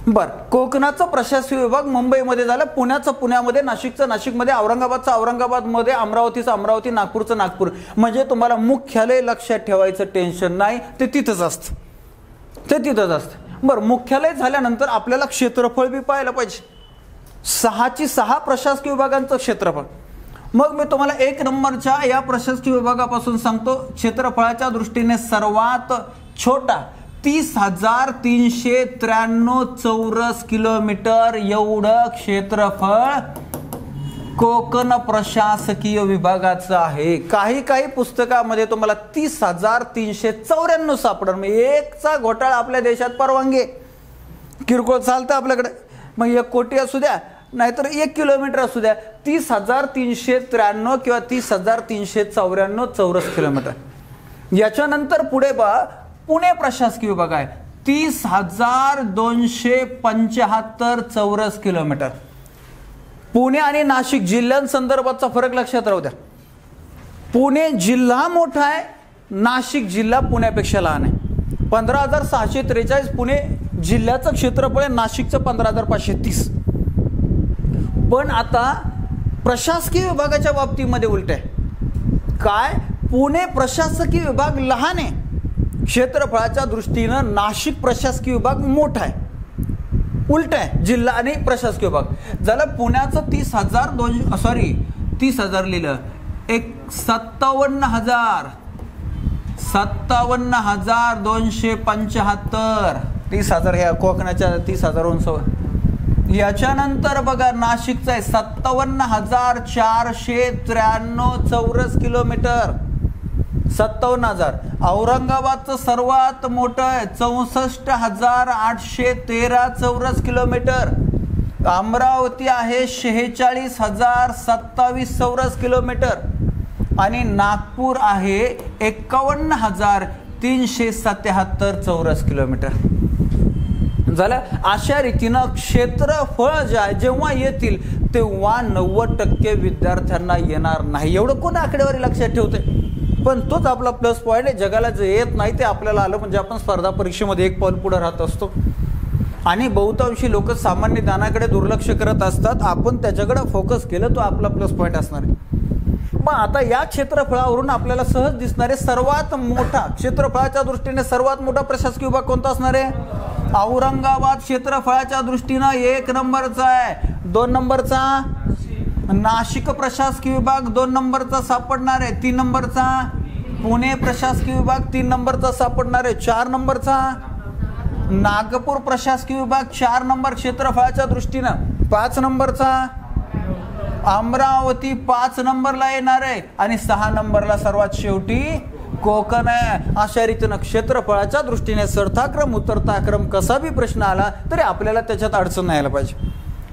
बर. कोकणाचा प्रशासकीय विभाग मुंबईमध्ये झाला, पुण्याचं पुण्यामध्ये, नाशिकचं नाशिकमध्ये, औरंगाबादचं औरंगाबादमध्ये, अमरावतीचं अमरावती, नागपूरचं नागपूर. म्हणजे तुम्हाला मुख्यालय लक्षात ठेवायचं टेन्शन नाही, ते तिथंच असतं. बरं. मुख्यालय झाल्यानंतर आपल्याला क्षेत्रफळ बी पाहायला पाहिजे. 6 प्रशासकीय विभागांचं क्षेत्रफळ. मग मी तुम्हाला 1 नंबरच्या या प्रशासकीय विभागापासून सांगतो. क्षेत्रफळाच्या दृष्टीने सर्वात छोटा 30,393 चौरस किलोमीटर एवढं क्षेत्रफळ कोकण प्रशासकीय विभागाचं आहे. काही पुस्तकामध्ये तुम्हाला 30,394 सापडणार. मग एकचा घोटाळा आपल्या देशात परवानगी किरकोळ चालतं आपल्याकडे. मग 1 कोटी असू द्या नाहीतर 1 किलोमीटर असू द्या, 30,393 किंवा 30,394 चौरस किलोमीटर. याच्यानंतर पुढे पुणे प्रशासकीय विभाग आहे 30,275 चौरस किलोमीटर. पुणे आणि नाशिक जिल्ह्यांसंदर्भातचा फरक लक्षात राहू द्या. पुणे जिल्हा मोठा आहे, नाशिक जिल्हा पुण्यापेक्षा लहान आहे. 15,643 पुणे जिल्ह्याचं क्षेत्रफळ आहे, नाशिकचं 15,530. पण आता प्रशासकीय विभागाच्या बाबतीमध्ये उलट आहे. काय? पुणे प्रशासकीय विभाग लहान आहे क्षेत्रफळाच्या दृष्टीनं, नाशिक प्रशासकीय विभाग मोठा आहे. उलट आहे जिल्हा आणि प्रशासकीय विभाग. झालं. पुण्याचं 30,000 लिहिलं, 57,275. 30,000 ह्या कोकणाच्या 30,000 याच्यानंतर बघा नाशिकचं आहे 57,493 चौरस किलोमीटर. 57,000. औरंगाबादचं सर्वात मोठं आहे 64,813 चौरस किलोमीटर. अमरावती आहे 46,027 चौरस किलोमीटर. आणि नागपूर आहे 51,377 चौरस किलोमीटर. झालं. अशा रीतीनं क्षेत्रफळ जेव्हा येतील तेव्हा 90% विद्यार्थ्यांना येणार नाही. एवढं कोण आकडेवारी लक्षात ठेवते? पण तोच आपला प्लस पॉईंट आहे. जगाला जे येत नाही ते आपल्याला आलं म्हणजे आपण स्पर्धा परीक्षेमध्ये 1 पाऊल पुढे राहत असतो. आणि बहुतांशी लोक सामान्य ज्ञानाकडे दुर्लक्ष करत असतात. आपण त्याच्याकडे फोकस केलं तो आपला प्लस पॉईंट असणार आहे. मग आता या क्षेत्रफळावरून आपल्याला सहज दिसणारे सर्वात मोठा क्षेत्रफळाच्या दृष्टीने सर्वात मोठा प्रशासकीय विभाग कोणता असणार आहे? औरंगाबाद क्षेत्रफळाच्या दृष्टीनं 1 नंबरचा आहे. 2 नंबरचा नाशिक प्रशासकीय विभाग 2 नंबरचा सापडणार आहे. 3 नंबरचा पुणे प्रशासकीय विभाग 3 नंबरचा सापडणार आहे. 4 नंबरचा नागपूर प्रशासकीय विभाग 4 नंबर क्षेत्रफळाच्या दृष्टीनं. 5 नंबरचा अमरावती 5 नंबरला येणार आहे. आणि 6 नंबरला सर्वात शेवटी कोकण आहे. अशा रीतीनं क्षेत्रफळाच्या दृष्टीने चढताक्रम उतरताक्रम कसा बी प्रश्न आला तरी आपल्याला त्याच्यात अडचण नाही यायला पाहिजे.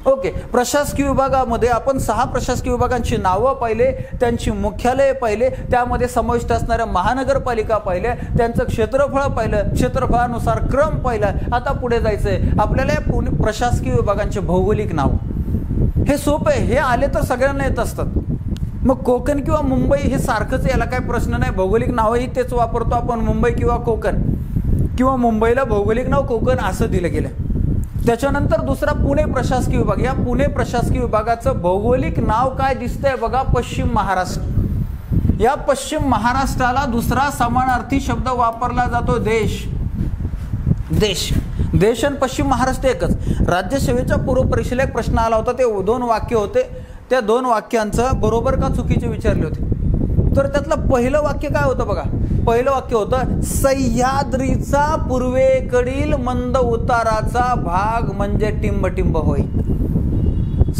ओके, प्रशासकीय विभागामध्ये आपण 6 प्रशासकीय विभागांची नावं पाहिले, त्यांची मुख्यालये पाहिले, त्यामध्ये समाविष्ट असणाऱ्या महानगरपालिका पाहिल्या, त्यांचं क्षेत्रफळ पाहिलं, क्षेत्रफळानुसार क्रम पाहिला. आता पुढे जायचंय आपल्याला प्रशासकीय विभागांचे भौगोलिक नाव. हे सोपं आहे, हे आले तर सगळ्यांना येत असतात. मग कोकण किंवा मुंबई हे सारखंच, याला काही प्रश्न नाही. भौगोलिक नावही तेच वापरतो आपण, मुंबई किंवा कोकण, किंवा मुंबईला भौगोलिक नाव कोकण असं दिलं गेलं. त्याच्यानंतर दुसरा पुणे प्रशासकीय विभाग. या पुणे प्रशासकीय विभागाचं भौगोलिक नाव काय दिसतंय बघा, पश्चिम महाराष्ट्र. या पश्चिम महाराष्ट्राला दुसरा समानार्थी शब्द वापरला जातो देश. देश देश आणि पश्चिम महाराष्ट्र एकच. राज्यसेवेच्या पूर्व परीक्षेला एक प्रश्न आला होता, ते 2 वाक्य होते. त्या 2 वाक्यांचं बरोबर का चुकीचे विचारले होते. तर त्यातलं पहिलं वाक्य काय होतं बघा, पहिलं वाक्य होतं सह्याद्रीचा पूर्वेकडील मंद उताराचा भाग म्हणजे टिंबटिंब होय.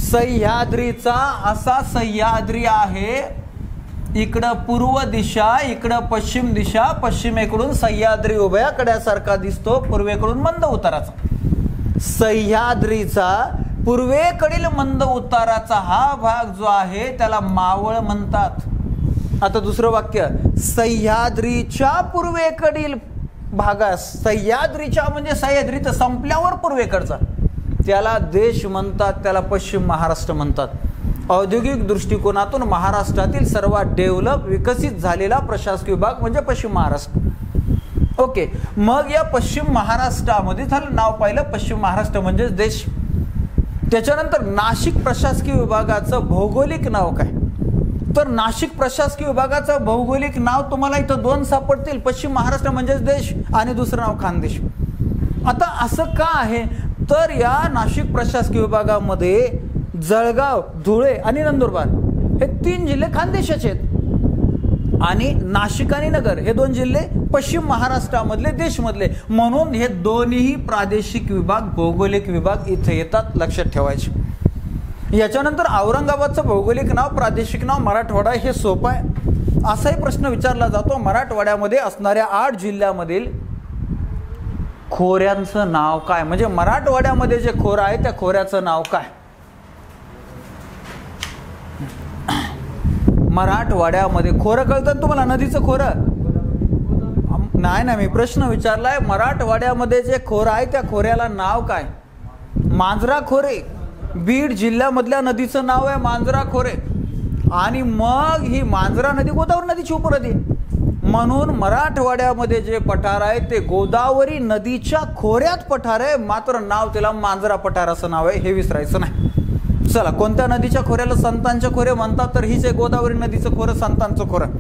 सह्याद्रीचा असा सह्याद्री आहे, इकडं पूर्व दिशा, इकडं पश्चिम दिशा, पश्चिमेकडून सह्याद्री उभ्या कड्यासारखा दिसतो, पूर्वेकडून मंद उताराचा. सह्याद्रीचा पूर्वेकडील मंद उताराचा हा भाग जो आहे त्याला मावळ म्हणतात. आता दुसरं वाक्य, सह्याद्रीच्या पूर्वेकडील भागास, सह्याद्रीच्या म्हणजे सह्याद्री तर संपल्यावर पूर्वेकडचा, त्याला देश म्हणतात, त्याला पश्चिम महाराष्ट्र म्हणतात. औद्योगिक दृष्टिकोनातून महाराष्ट्रातील सर्वात डेव्हलप विकसित झालेला प्रशासकीय विभाग म्हणजे पश्चिम महाराष्ट्र. ओके, मग या पश्चिम महाराष्ट्रामध्ये झालं नाव पाहिलं, पश्चिम महाराष्ट्र म्हणजेच देश. त्याच्यानंतर नाशिक प्रशासकीय विभागाचं भौगोलिक नाव काय, तर नाशिक प्रशासकीय विभागाचं भौगोलिक नाव तुम्हाला इथं 2 सापडतील, पश्चिम महाराष्ट्र म्हणजेच देश आणि दुसरं नाव खानदेश. आता असं का आहे, तर या नाशिक प्रशासकीय विभागामध्ये जळगाव, धुळे आणि नंदुरबार हे 3 जिल्हे खानदेशाचे आहेत, आणि नाशिक आणि नगर हे 2 जिल्हे पश्चिम महाराष्ट्रामधले देशमधले. म्हणून हे दोन्ही प्रादेशिक विभाग, भौगोलिक विभाग इथे येतात, लक्षात ठेवायचे. याच्यानंतर औरंगाबादचं भौगोलिक नाव, प्रादेशिक नाव मराठवाडा. हे सोपं आहे. असाही प्रश्न विचारला जातो, मराठवाड्यामध्ये असणाऱ्या 8 जिल्ह्यामधील खोऱ्यांचं नाव काय, म्हणजे मराठवाड्यामध्ये जे खोरं आहे त्या खोऱ्याचं नाव काय. मराठवाड्यामध्ये खोरं कळतं तुम्हाला, नदीचं खोरं नाही ना, मी प्रश्न विचारलाय. मराठवाड्यामध्ये जे खोरं आहे त्या खोऱ्याला नाव काय, मांजरा खोरे. बीड जिल्ह्यामधल्या नदीचं नाव आहे मांजरा खोरे. आणि मग ही मांजरा नदी गोदावरी नदीची उपनदी, म्हणून मराठवाड्यामध्ये जे पठार आहे ते गोदावरी नदीच्या खोऱ्यात पठार आहे, मात्र नाव त्याला मांजरा पठार असं नाव आहे, हे विसरायचं नाही. चला, कोणत्या नदीच्या खोऱ्याला संतांच्या खोरे म्हणतात, तर हीच आहे गोदावरी नदीचं खोरं, संतांचं खोरं.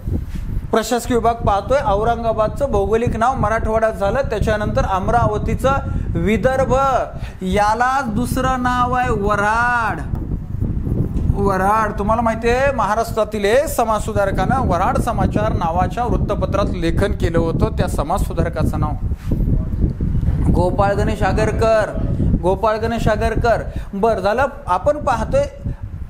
प्रशासकीय विभाग पाहतोय, औरंगाबादचं भौगोलिक नाव मराठवाड्यात झालं. त्याच्यानंतर अमरावतीचं विदर्भ, याला दुसरं नाव आहे वऱ्हाड. वऱ्हाड तुम्हाला माहिती आहे, महाराष्ट्रातील समाजसुधारकानं वऱ्हाड समाचार नावाच्या वृत्तपत्रात लेखन केलं होतं. त्या समाजसुधारकाचं नाव गोपाळ गणेश आगरकर. गोपाळ गणेश आगरकर. बरं झालं, आपण पाहतोय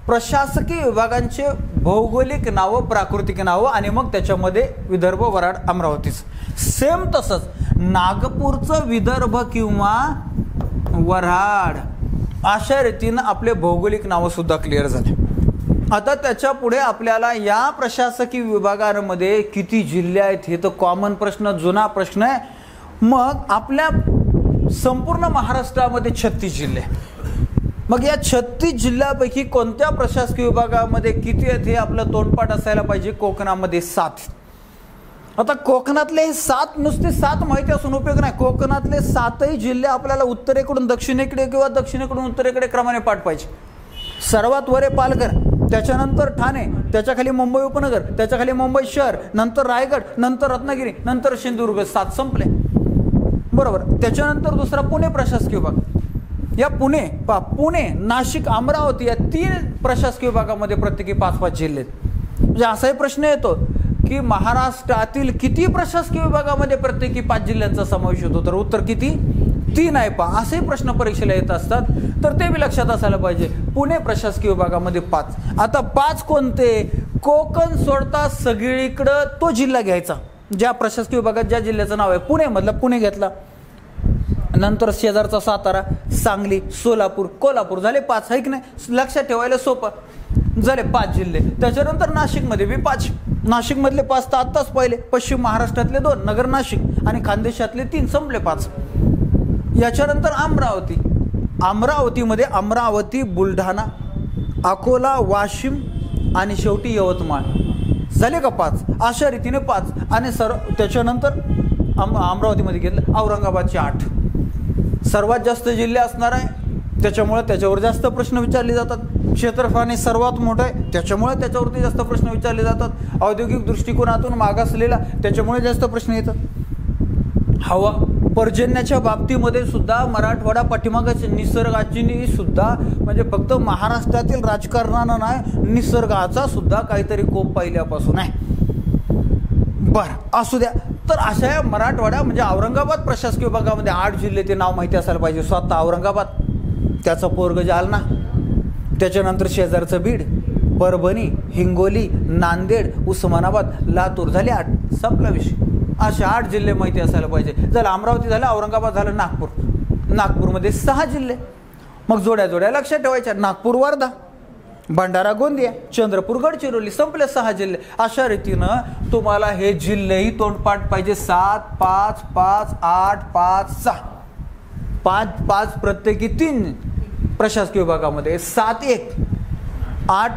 प्रशासकीय विभागांचे भौगोलिक नावं, प्राकृतिक नावं, आणि मग त्याच्यामध्ये विदर्भ, वऱ्हाड, अमरावतीचं. सेम तसंच नागपूरचं विदर्भ किंवा वऱ्हाड, अशा रीतीनं आपले भौगोलिक नावं सुद्धा क्लिअर झाले. आता त्याच्या पुढे आपल्याला या प्रशासकीय विभागांमध्ये किती जिल्हे आहेत हे तर कॉमन प्रश्न, जुना प्रश्न आहे. मग आपल्या संपूर्ण महाराष्ट्रामध्ये 36 जिल्हे. मग या 36 जिल्ह्यापैकी कोणत्या प्रशासकीय विभागामध्ये किती आहेत हे आपलं तोंडपाठ असायला पाहिजे. कोकणामध्ये 7. आता कोकणातले हे 7 नुसते 7 माहिती असून उपयोग नाही. कोकणातले 7ही जिल्हे आपल्याला उत्तरेकडून दक्षिणेकडे किंवा दक्षिणेकडून उत्तरेकडे क्रमाने पाठ पाहिजे. सर्वात वरे पालघर, त्याच्यानंतर ठाणे, त्याच्याखाली मुंबई उपनगर, त्याच्याखाली मुंबई शहर, नंतर रायगड, नंतर रत्नागिरी, नंतर सिंधुदुर्ग. 7 संपले, बरोबर. त्याच्यानंतर दुसरा पुणे प्रशासकीय विभाग. या पुणे, नाशिक, अमरावती या 3 प्रशासकीय विभागामध्ये प्रत्येकी 5-5 जिल्हे आहेत. म्हणजे असाही प्रश्न येतो की महाराष्ट्रातील किती प्रशासकीय विभागामध्ये प्रत्येकी 5 जिल्ह्यांचा समावेश होतो, तर उत्तर किती? 3 आहे. असेही प्रश्न परीक्षेला येत असतात, तर ते बी लक्षात असायला पाहिजे. पुणे प्रशासकीय विभागामध्ये 5. आता 5 कोणते? कोकण सोडता सगळीकडं तो जिल्हा घ्यायचा ज्या प्रशासकीय विभागात ज्या जिल्ह्याचं नाव आहे. पुणेमधला पुणे घेतला, नंतर शेजारचा सातारा, सांगली, सोलापूर, कोल्हापूर, झाले 5. आहे की नाही? लक्षात ठेवायला सोपं, झाले 5 जिल्हे. त्याच्यानंतर नाशिकमध्ये बी 5. नाशिकमधले 5 तर आत्ताच पाहिले. पश्चिम महाराष्ट्रातले 2, नगर नाशिक, आणि खानदेशातले 3, संपले 5. याच्यानंतर अमरावतीमध्ये अमरावती, बुलढाणा, अकोला, वाशिम आणि शेवटी यवतमाळ, झाले का 5? अशा रीतीने 5. आणि त्याच्यानंतर अमरावतीमध्ये घेतलं औरंगाबादचे 8. सर्वात जास्त जिल्हे असणार आहे, त्याच्यामुळे त्याच्यावर जास्त प्रश्न विचारले जातात. क्षेत्रफळाने सर्वात मोठं आहे, त्याच्यामुळे त्याच्यावरती जास्त प्रश्न विचारले जातात. औद्योगिक दृष्टिकोनातून मागासलेला, त्याच्यामुळे जास्त प्रश्न येतात. हवा पर्जन्याच्या बाबतीमध्ये सुद्धा मराठवाडा पाठीमागाच्या निसर्गाची सुद्धा, म्हणजे फक्त महाराष्ट्रातील राजकारणानं नाही, निसर्गाचा सुद्धा काहीतरी कोप पहिल्यापासून आहे. बरं, असू द्या. तर अशा या मराठवाडा म्हणजे औरंगाबाद प्रशासकीय विभागामध्ये 8 जिल्हे, ते नाव माहिती असायला पाहिजे. स्वतः औरंगाबाद, त्याचा पोरग जालना, त्याच्यानंतर शेजारचं बीड, परभणी, हिंगोली, नांदेड, उस्मानाबाद, लातूर, झाले 8. संपला विषय. असे 8 जिल्हे माहिती असायला पाहिजे. झालं अमरावती, झालं औरंगाबाद, झालं नागपूर. नागपूरमध्ये 6 जिल्हे. मग जोड्या लक्षात ठेवायच्या. नागपूर, वर्धा, भंडारा, गोंदिया, चंद्रपूर, गडचिरोली, संपले 6 जिल्हे. अशा रीतीनं तुम्हाला हे जिल्हेही तोंडपाठ पाहिजे. 7, 5, 5, 8, 5, 6, 5 प्रत्येकी 3 प्रशासकीय विभागामध्ये, 7, 1, 8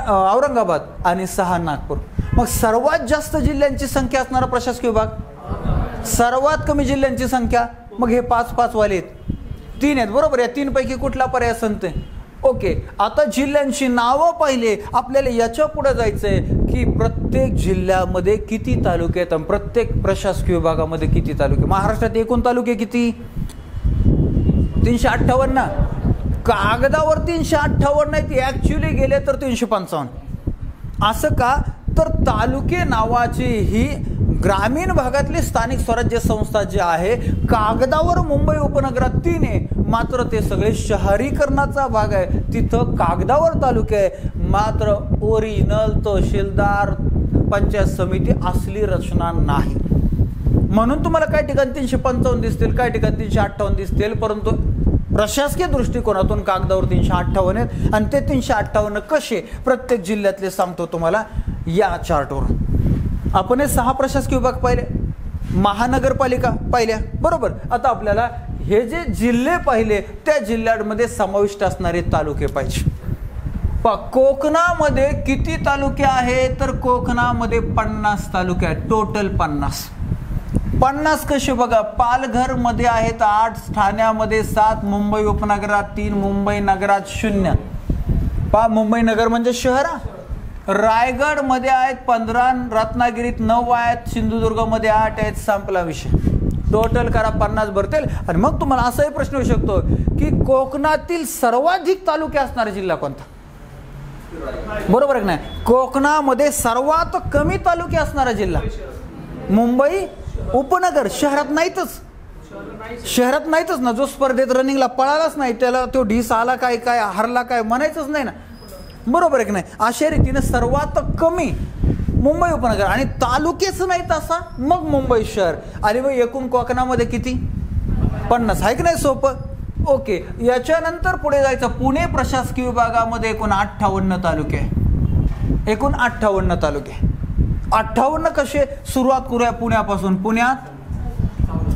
औरंगाबाद आणि 6 नागपूर. मग सर्वात जास्त जिल्ह्यांची संख्या असणारा प्रशासकीय विभाग, सर्वात कमी जिल्ह्यांची संख्या, मग हे 5-5 वाले आहेत. 3 आहेत, बरोबर. या 3 पैकी कुठला पर्याय संत? ओके. आता जिल्ह्यांची नावं पाहिले, आपल्याला याच्या पुढे जायचंय की प्रत्येक जिल्ह्यामध्ये किती तालुके आहेत, प्रत्येक प्रशासकीय विभागामध्ये किती तालुके. महाराष्ट्रात एकूण तालुके किती? 358. कागदावर 358 आहेत, ऍक्च्युली गेले तर 355. असं का? तर तालुके नावाची ही ग्रामीण भागातली स्थानिक स्वराज्य संस्था जी आहे, कागदावर मुंबई उपनगरात 3 आहे, मात्र ते सगळे शहरीकरणाचा भाग आहे. तिथं कागदावर तालुके आहे, मात्र ओरिजिनल तहसीलदार, पंचायत समिती असली रचना नाही. म्हणून तुम्हाला काही ठिकाणी 355 दिसतील, काही ठिकाणी 358 दिसतील, परंतु प्रशासकीय दृष्टिकोनातून कागदावर 358 आहेत. आणि ते 358 कसे प्रत्येक जिल्ह्यातले सांगतो तुम्हाला या चार्टवर. आपण हे 6 प्रशासकीय विभाग पाहिले, महानगरपालिका पाहिल्या, बरोबर. आता आपल्याला हे जे जिल्हे पाहिले त्या जिल्ह्यांमध्ये समाविष्ट असणारे तालुके पाहिजे. कोकणामध्ये किती तालुके आहेत? तर कोकणामध्ये 50 तालुके आहेत, टोटल 50 कसे बघा. पालघर मध्ये आहेत 8, ठाण्यामध्ये 7, मुंबई उपनगरात 3, मुंबई नगरात 0. मुंबई नगर म्हणजे शहर. रायगड मध्ये आहेत 15, रत्नागिरीत 9 आहेत, सिंधुदुर्गमध्ये 8 आहेत. संपला विषय. टोटल करा 50 भरतील. आणि मग तुम्हाला असाही प्रश्न येऊ शकतो की कोकणातील सर्वाधिक तालुके असणारा जिल्हा कोणता? बरोबर आहे नाही? कोकणामध्ये सर्वात कमी तालुके असणारा जिल्हा मुंबई उपनगर. शहरात नाहीतच ना. जो स्पर्धेत रनिंगला पळालाच नाही त्याला तो ढीस आला काय हरला काय म्हणायचंच नाही ना. बरोबर आहे की नाही? अशा रीतीने सर्वात कमी मुंबई उपनगर, आणि तालुकेच नाही तसा मग मुंबई शहर. आणि मग एकूण कोकणामध्ये किती? 50. आहे की नाही? सोपं. ओके. याच्यानंतर पुढे जायचं. पुणे प्रशासकीय विभागामध्ये एकूण 58 तालुके आहे. एकूण 58 तालुके. 58 कसे? सुरुवात करूया पुण्यापासून. पुण्यात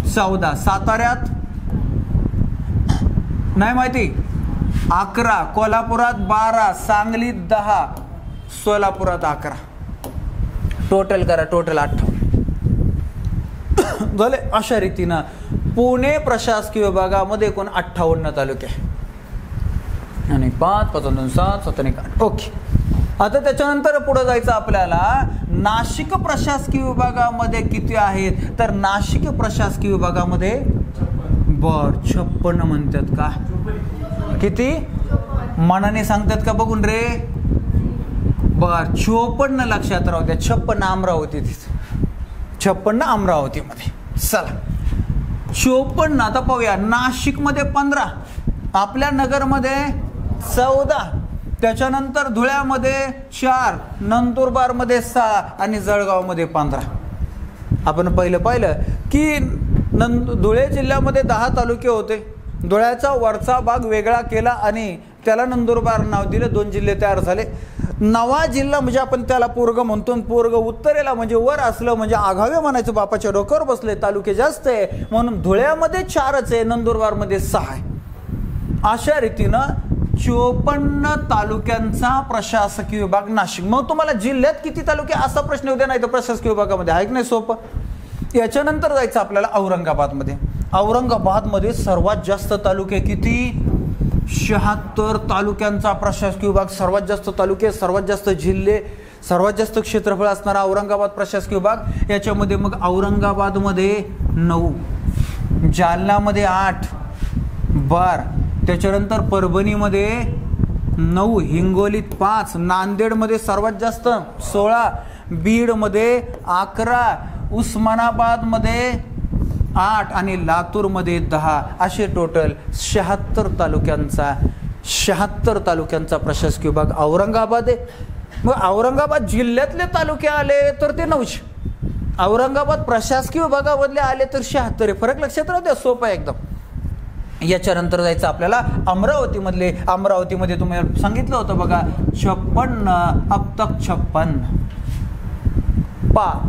14, साताऱ्यात नाही माहिती 11, कोल्हापुरात 12, सांगलीत 10, सोलापुरात 11. टोटल करा, टोटल 58 झाले. अशा रीतीनं पुणे प्रशासकीय विभागामध्ये एकूण 58 तालुके आणि 5, 5, 2, 7, 7, 1, 8. ओके. आता त्याच्यानंतर पुढे जायचं आपल्याला. नाशिक प्रशासकीय विभागामध्ये किती आहेत? तर नाशिक प्रशासकीय विभागामध्ये 56 म्हणतात का? किती मनाने सांगतात का बघून रे? बर 54 लक्षात राहू द्या. 56 अमरावती, तिथे 56 अमरावतीमध्ये. चला 54. आता पाहूया. नाशिक मध्ये 15, आपल्या नगरमध्ये 14, त्याच्यानंतर धुळ्यामध्ये 4, नंदुरबार मध्ये 6 आणि जळगाव मध्ये 15. आपण पाहिलं की धुळे जिल्ह्यामध्ये 10 तालुके होते. धुळ्याचा वरचा भाग वेगळा केला आणि त्याला नंदुरबार नाव दिले. 2 जिल्हे तयार झाले. नवा जिल्हा म्हणजे आपण त्याला पूर्ग म्हणतो. पूर्ग उत्तरेला म्हणजे वर असलं म्हणजे आघावे म्हणायचं, बापाच्या डोक्यावर बसले. तालुके जास्त आहे म्हणून धुळ्यामध्ये 4च आहे, नंदुरबार मध्ये 6 आहे. अशा रीतीनं 54 तालुक्यांचा प्रशासकीय विभाग नाशिक. मग तुम्हाला जिल्ह्यात किती तालुके असा प्रश्न येऊ द्या, नाही तर प्रशासकीय विभागामध्ये आहे की नाही सोपं. याच्यानंतर जायचं आपल्याला औरंगाबादमध्ये. औरंगाबादमध्ये सर्वात जास्त तालुके किती? 76 तालुक्यांचा प्रशासकीय विभाग. सर्वात जास्त तालुके, सर्वात जास्त जिल्हे, सर्वात जास्त क्षेत्रफळ असणारा औरंगाबाद प्रशासकीय विभाग. याच्यामध्ये मग औरंगाबादमध्ये 9, जालनामध्ये 8, बर, त्याच्यानंतर परभणीमध्ये 9, हिंगोलीत 5, नांदेडमध्ये सर्वात जास्त 16, बीडमध्ये 11, उस्मानाबादमध्ये 8 आणि लातूरमध्ये 10. असे टोटल 76 तालुक्यांचा प्रशासकीय विभाग औरंगाबाद आहे. मग औरंगाबाद जिल्ह्यातले तालुके आले तर ते 900, औरंगाबाद प्रशासकीय विभागामधले आले तर 76. फरक लक्षात राहू द्या, सोपं आहे एकदम. याच्यानंतर जायचं आपल्याला अमरावतीमधले. अमरावतीमध्ये तुम्ही सांगितलं होतं बघा 56, अब तक 56.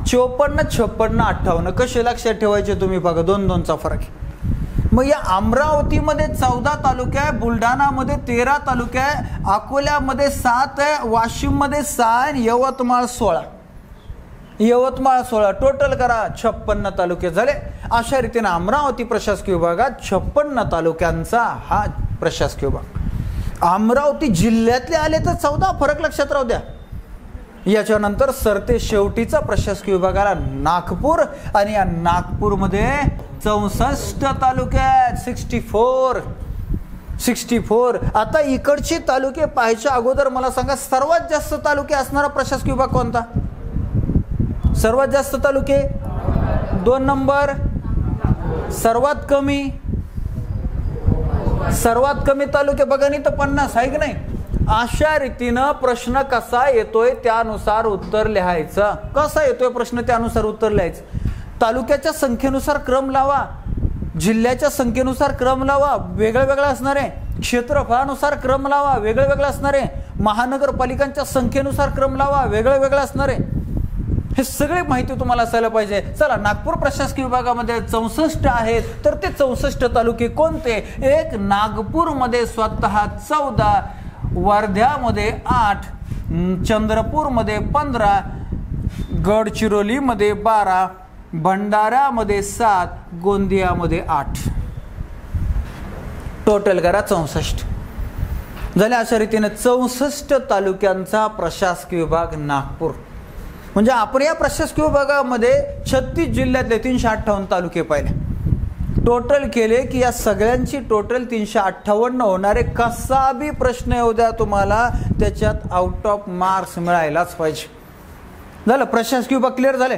54, 56, 58 कसे लक्षात ठेवायचे तुम्ही बघा, 2-2चा फरक आहे. मग या अमरावतीमध्ये 14 तालुके आहे, बुलढाणामध्ये 13 तालुके आहे, अकोल्यामध्ये 7 आहे, वाशिममध्ये 6 आणि यवतमाळ 16. यवतमाळ 16. टोटल करा 56 तालुके झाले. अशा रीतीने अमरावती प्रशासकीय विभागात 56 तालुक्यांचा हा प्रशासकीय विभाग. अमरावती जिल्ह्यातले आले तर 14. फरक लक्षात राहू द्या. याच्यानंतर सरते शेवटीचा प्रशासकीय विभागाला नागपूर आणि या नागपूरमध्ये 64 तालुके आहेत. 64. आता इकडचे तालुके पाहायच्या अगोदर मला सांगा सर्वात जास्त तालुके असणारा प्रशासकीय विभाग कोणता? सर्वात जास्त तालुके 2 नंबर. सर्वात कमी तालुके बघा नाही तर 50 आहे की नाही. अशा रीतीनं प्रश्न कसा येतोय त्यानुसार उत्तर लिहायचं. कसा येतोय प्रश्न त्यानुसार उत्तर लिहायचं. तालुक्याच्या संख्येनुसार क्रम लावा, जिल्ह्याच्या संख्येनुसार क्रम लावा, वेगळं वेगळं असणार आहे. क्षेत्रफळानुसार क्रम लावा, वेगळं वेगळं असणार आहे. महानगरपालिकांच्या संख्येनुसार क्रम लावा, वेगळं वेगळं असणार आहे. हे सगळे माहिती तुम्हाला असायला पाहिजे. चला, नागपूर प्रशासकीय विभागामध्ये 64 आहेत तर ते 64 तालुके कोणते? एक, नागपूरमध्ये स्वतः 14, वर्ध्यामध्ये 8, चंद्रपूरमध्ये 15, गडचिरोलीमध्ये 12, भंडाऱ्यामध्ये 7, गोंदियामध्ये 8. टोटल करा 64 झाले. अशा रीतीने 64 तालुक्यांचा प्रशासकीय विभाग नागपूर. म्हणजे आपण या प्रशासकीय विभागामध्ये 36 जिल्ह्यातले 358 तालुके पाहिले. टोटल केले की या सगळ्यांची टोटल 358 होणारे. कसा बी प्रश्न येऊ द्या तुम्हाला त्याच्यात आउट ऑफ मार्क्स मिळायलाच पाहिजे. झालं, प्रशासकीय विभाग क्लिअर झाले.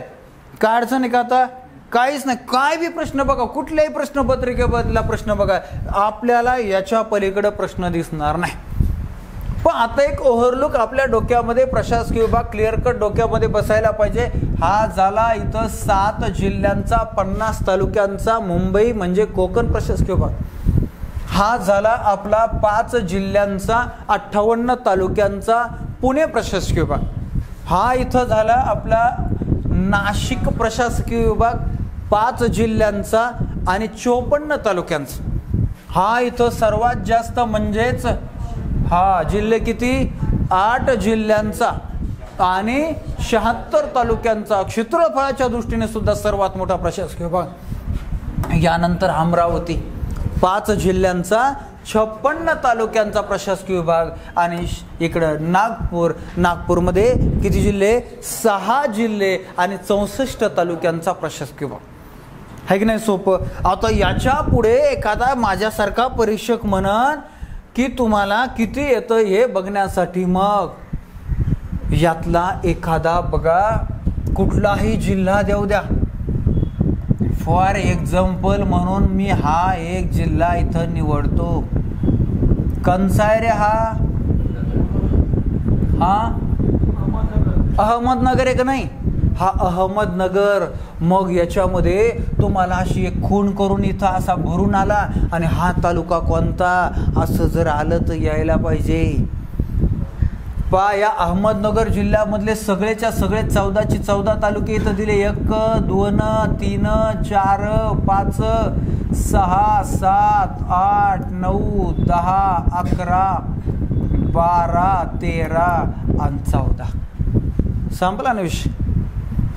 काय अडचण आहे का आता? काहीच नाही. काय बी प्रश्न बघा, कुठल्याही प्रश्नपत्रिकेबद्दला प्रश्न बघा, आपल्याला याच्या पलीकडे प्रश्न दिसणार नाही. पण आता एक ओव्हरलुक आपल्या डोक्यामध्ये प्रशासकीय विभाग क्लिअर कट डोक्यामध्ये बसायला पाहिजे. हा झाला इथं 7 जिल्ह्यांचा 50 तालुक्यांचा मुंबई म्हणजे कोकण प्रशासकीय विभाग. हा झाला आपला 5 जिल्ह्यांचा 58 तालुक्यांचा पुणे प्रशासकीय विभाग. हा इथं झाला आपला नाशिक प्रशासकीय विभाग 5 जिल्ह्यांचा आणि 54 तालुक्यांचा. हा इथं सर्वात जास्त म्हणजेच हा जिल्हे किती? 8 जिल्ह्यांचा आणि 76 तालुक्यांचा. क्षेत्रफळाच्या दृष्टीने सुद्धा सर्वात मोठा प्रशासकीय विभाग. यानंतर अमरावती 5 जिल्ह्यांचा 56 तालुक्यांचा प्रशासकीय विभाग आणि इकडं नागपूरमध्ये किती जिल्हे? 6 जिल्हे आणि 64 तालुक्यांचा प्रशासकीय विभाग. आहे की नाही सोपं? आता याच्या पुढे एखादा माझ्यासारखा परीक्षक म्हणन की तुम्हाला किती येतं हे बघण्यासाठी मग यातला एखादा बघा, कुठलाही जिल्हा देऊ द्या. फॉर एक्झाम्पल म्हणून मी हा एक जिल्हा इथं निवडतो. कंचा आहे रे हा? अहमदनगर आहे का नाही? हा अहमदनगर. मग याच्यामध्ये तुम्हाला अशी एक खूण करून इथं असा भरून आला आणि हा तालुका कोणता असं जर आलं तर यायला पाहिजे. या अहमदनगर जिल्ह्यामधले सगळेच्या सगळे 14चे 14 तालुके इथं दिले. 1 2 3 4 5 6 7 8 9 10 11 12 13 आणि 14. संपला ना विषय.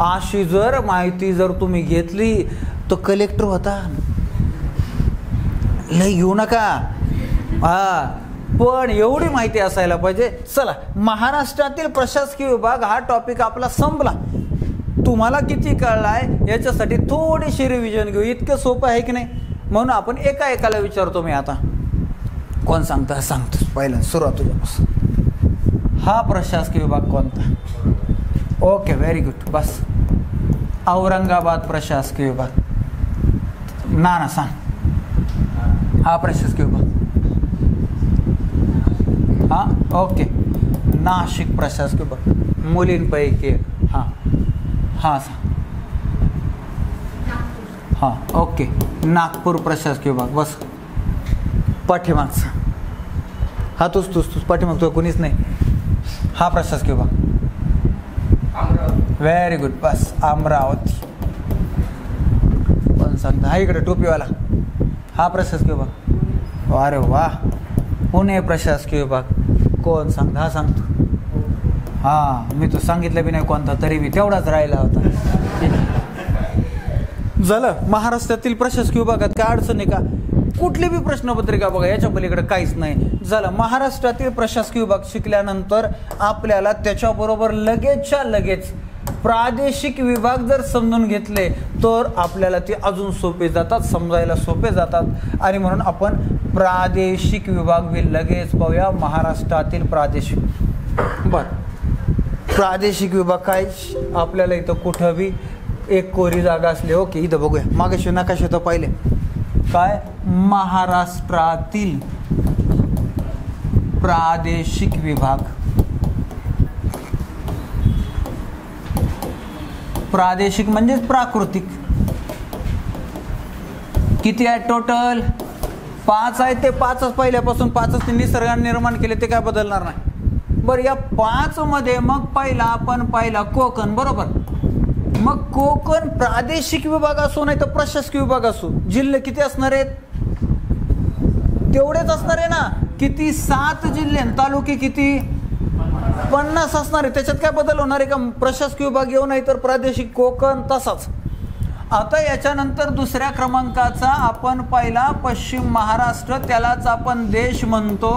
अशी जर माहिती जर तुम्ही घेतली तर कलेक्टर होता. लय घेऊ नका. पण एवढी माहिती असायला पाहिजे. चला, महाराष्ट्रातील प्रशासकीय विभाग हा टॉपिक आपला संपला. तुम्हाला किती कळलाय याच्यासाठी थोडीशी रिव्हिजन घेऊ. इतकं सोपं आहे की नाही? म्हणून आपण एका एकाला विचारतो. मी आता कोण सांगता? सांगतो. पहिल्यांदा सुरुवात तुझ्यापासून. हा प्रशासकीय विभाग कोणता? Okay, very good. बस. औरंगाबाद प्रशासकीय विभाग. ना सांग. हा प्रशासकीय विभाग. हा ओके. नाशिक प्रशासकीय विभाग. मुलींपैकी एक. हां सांग. हां ओके. नागपूर प्रशासकीय विभाग. बस. पाठीमागचा. हा तूच पाठीमाग. तो कोणीच नाही. हा प्रशासकीय विभाग. Very good. बस. अमरावती. पण सांगता. हा इकडे टोपीवाला. हा प्रशासकीय विभाग. अरे वा. पुणे प्रशासकीय विभाग. कोण सांगता? हा सांगतो. हां, मी तो सांगितलं बी नाही कोणता, तरी मी तेवढाच राहिला होता. झालं. महाराष्ट्रातील प्रशासकीय विभागात काय अडचण आहे का? कुठली बी प्रश्नपत्रिका बघा, याच्या पलीकडे काहीच नाही. झालं. महाराष्ट्रातील प्रशासकीय विभाग शिकल्यानंतर आपल्याला त्याच्याबरोबर लगेचच्या लगेच प्रादेशिक विभाग जर समजून घेतले तर आपल्याला ते अजून सोपे जातात, समजायला सोपे जातात. आणि म्हणून आपण प्रादेशिक विभाग बी लगेच पाहूया. महाराष्ट्रातील प्रादेशिक. प्रादेशिक विभाग काय? आपल्याला इथं कुठं बी एक कोरी जागा असली. ओके, इथं बघूया. मागाशी नकाशे तर पाहिले काय? महाराष्ट्रातील प्रादेशिक विभाग. प्रादेशिक म्हणजे प्राकृतिक. किती आहेत टोटल? 5 आहेत. ते 5च पहिल्यापासून 5च निसर्गाने निर्माण केले, ते काय बदलणार नाही. बरं, या 5 मध्ये मग आपण पाहिला कोकण. बरोबर. मग कोकण प्रादेशिक विभाग असो नाही तर प्रशासकीय विभाग असो, जिल्हे किती असणार आहेत? तेवढेच असणार आहे ना. किती? 7 जिल्हे. तालुके किती? 50 असणार आहे. त्याच्यात काय बदल होणार आहे का? प्रशासकीय विभाग येऊ नाही तर प्रादेशिक. कोकण तसाच. आता याच्यानंतर दुसऱ्या क्रमांकाचा आपण पाहिला पश्चिम महाराष्ट्र. त्यालाच आपण देश म्हणतो.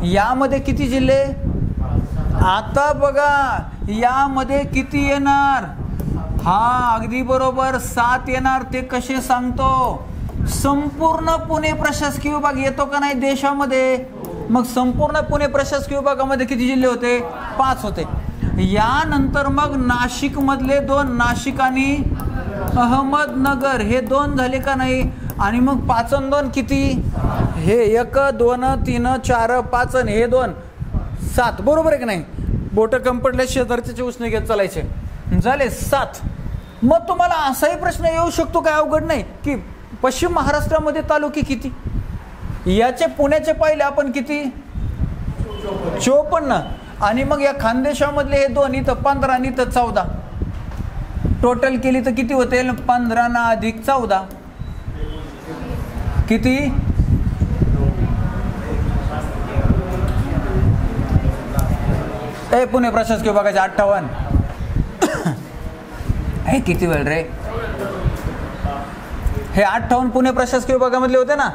यामध्ये किती जिल्हे? आता बघा, यामध्ये किती येणार? हा अगदी बरोबर, 7 येणार. ते कसे सांगतो? संपूर्ण पुणे प्रशासकीय विभाग येतो का नाही देशामध्ये? मग संपूर्ण पुणे प्रशासकीय विभागामध्ये किती जिल्हे होते? 5 होते. यानंतर मग नाशिक मधले 2, नाशिक आणि अहमदनगर हे 2 झाले का नाही? आणि मग 5 आणि 2 किती? हे 1 2 3 4 5 आणि हे 2 7. बरोबर आहे की नाही? बोट कंपडले शेजारचे उसने घेत चालायचे. झाले 7. मग तुम्हाला असाही प्रश्न येऊ शकतो, काय अवघड नाही, की पश्चिम महाराष्ट्रामध्ये तालुके किती? याचे पुण्याचे पाहिले आपण किती? 54. आणि मग या खानदेशामधले हे 2, इथं 15 आणि इथं 14. टोटल केली तर किती होते? 15 ना अधिक 14 किती? पुणे प्रशासकीय विभागाचे 58. हे किती वेळ रे? हे 58 पुणे प्रशासकीय विभागामधले होते ना.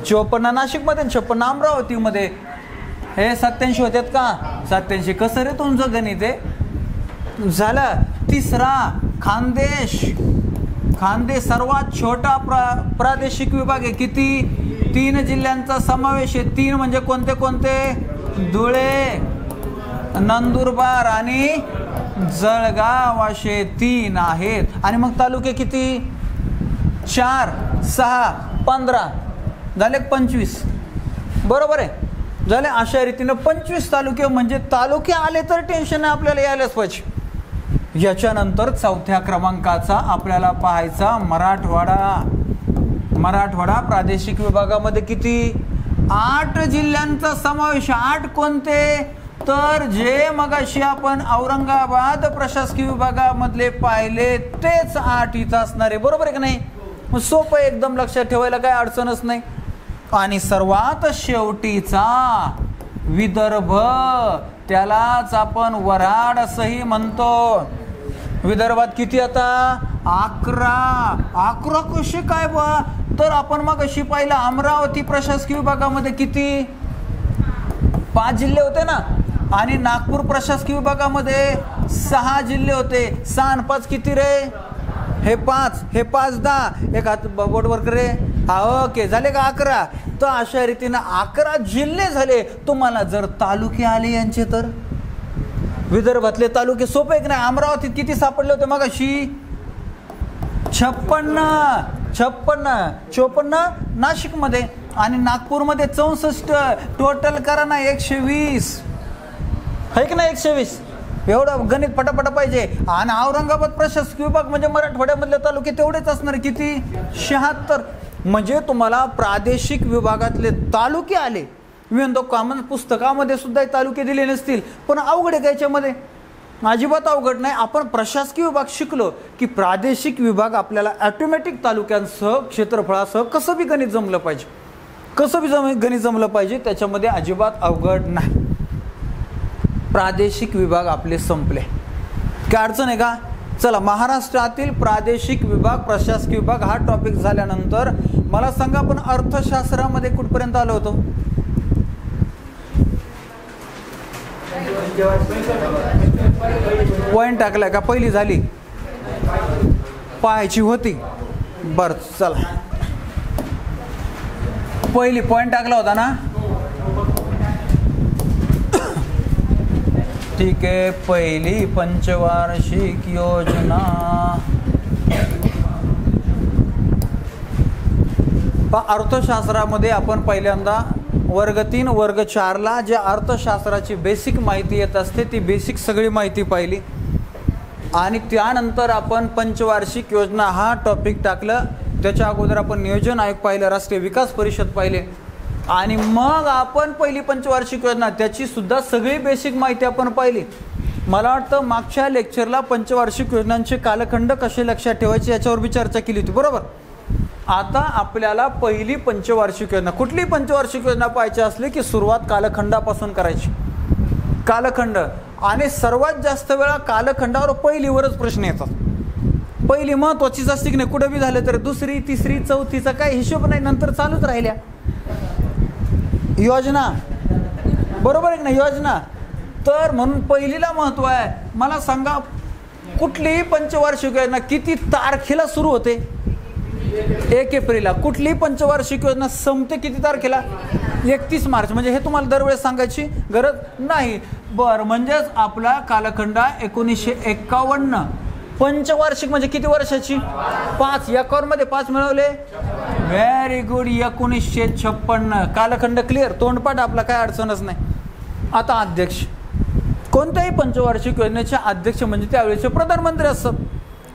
54 नाशिकमध्ये, 56 अमरावतीमध्ये. हे 87 होतात का? 87. कसं रे तुमचं गणित आहे? झालं. तिसरा खानदेश. खानदेश सर्वात छोटा प्रादेशिक विभाग आहे. किती? 3 जिल्ह्यांचा समावेश आहे. 3 म्हणजे कोणते कोणते? धुळे, नंदुरबार आणि जळगाव असे 3 आहेत. आणि मग तालुके किती? 4, 6, 15 झाले 25. बरोबर आहे, झाले. अशा रीतीनं 25 तालुके. म्हणजे तालुके आले तर टेन्शन नाही, आपल्याला यायलाच पाहिजे. याच्यानंतर 4थ्या क्रमांकाचा आपल्याला पाहायचा मराठवाडा. मराठवाडा प्रादेशिक विभागामध्ये किती? 8 जिल्ह्यांचा समावेश. 8 कोणते? तर जे मगाशी आपण औरंगाबाद प्रशासकीय विभागामधले पाहिले तेच 8 इथं असणार आहे. बरोबर आहे की नाही? मग सोपं एकदम, लक्षात ठेवायला काय अडचणच नाही. आणि सर्वात शेवटीचा विदर्भ, त्यालाच आपण वऱ्हाड असंही म्हणतो. विदर्भात किती आता? 11. 11 कसे काय बा? तर आपण मग अशी पाहिलं अमरावती प्रशासकीय विभागामध्ये किती? 5 जिल्हे होते ना. आणि नागपूर प्रशासकीय विभागामध्ये 6 जिल्हे होते. 6 आणि 5 किती रे? हे 5, हे 5 10. एक हात बोर्डवर करे. हा, ओके, झाले का 11? तर अशा रीतीनं 11 जिल्हे झाले. तुम्हाला जर तालुके आले यांचे तर विदर्भातले तालुके सोपे एक नाही. अमरावतीत किती सापडले होते मग अशी? 56, 54 नाशिकमध्ये. आणि नागपूरमध्ये 64. टोटल करा ना 120 आहे की नाही? 120. एवढं गणित पटापटा पाहिजे. आणि औरंगाबाद प्रशासकीय विभाग म्हणजे मराठवाड्यामधले तालुके तेवढेच असणार. किती? 76. म्हणजे तुम्हाला प्रादेशिक विभागातले तालुके आले. इव्हन तो कॉमन पुस्तकामध्ये सुद्धा तालुके दिले नसतील, पण अवघड आहे याच्यामध्ये? अजिबात अवघड नाही. आपण प्रशासकीय विभाग शिकलो की प्रादेशिक विभाग आपल्याला ऑटोमॅटिक तालुक्यांसह क्षेत्रफळासह कसं बी गणित जमलं पाहिजे, कसं बी गणित जमलं पाहिजे. त्याच्यामध्ये अजिबात अवघड नाही. प्रादेशिक विभाग आपले संपले. काय अडचण आहे का? चला, महाराष्ट्रातील प्रादेशिक विभाग, प्रशासकीय विभाग हा टॉपिक झाल्यानंतर मला सांगा आपण अर्थशास्त्रामध्ये कुठपर्यंत आलो होतो? पॉइंट टाकलाय का? पहिली झाली, पाहायची होती. बर, चला, पहिली पॉइंट टाकला होता ना? ठीक आहे. पहिली पंचवार्षिक योजना. अर्थशास्त्रामध्ये आपण पहिल्यांदा वर्ग 3 वर्ग 4ला जे अर्थशास्त्राची बेसिक माहिती येत असते ती बेसिक सगळी माहिती पाहिली. आणि त्यानंतर आपण पंचवार्षिक योजना हा टॉपिक टाकलं. त्याच्या अगोदर आपण नियोजन आयोग पाहिलं, राष्ट्रीय विकास परिषद पाहिले. आणि मग आपण पहिली पंचवार्षिक योजना, त्याची सुद्धा सगळी बेसिक माहिती आपण पाहिली. मला वाटतं मागच्या लेक्चरला पंचवार्षिक योजनांचे कालखंड कसे लक्षात ठेवायचे याच्यावर बी चर्चा केली होती. बरोबर. आता आपल्याला पहिली पंचवार्षिक योजना, कुठली पंचवार्षिक योजना पाहायची असली की सुरुवात कालखंडापासून करायची. कालखंड. आणि सर्वात जास्त वेळा कालखंडावर पहिलीवरच प्रश्न येतात. पहिली महत्वाचीच असते की नाही? कुठे बी झालं तर दुसरी, तिसरी, चौथीचा काय हिशोब नाही, नंतर चालूच राहिल्या. योजना, बरोबर आहे ना? योजना. तर म्हणून पहिलीला महत्व आहे. मला सांगा, कुठलीही पंचवार्षिक योजना किती तारखेला सुरू होते? 1 एप्रिलला. कुठलीही पंचवार्षिक योजना संपते किती तारखेला? 31 मार्च. म्हणजे हे तुम्हाला दरवेळेस सांगायची गरज नाही. बरं, म्हणजेच आपला कालखंड 1951. पंचवार्षिक म्हणजे किती वर्षाची? 5. एकावरमध्ये 5 मिळवले. Very good. 1956. कालखंड क्लिअर, तोंडपाठ आपला, काय अडचणच नाही. आता अध्यक्ष, कोणत्याही पंचवार्षिक योजनेचे अध्यक्ष म्हणजे त्यावेळेचे प्रधानमंत्री असतात.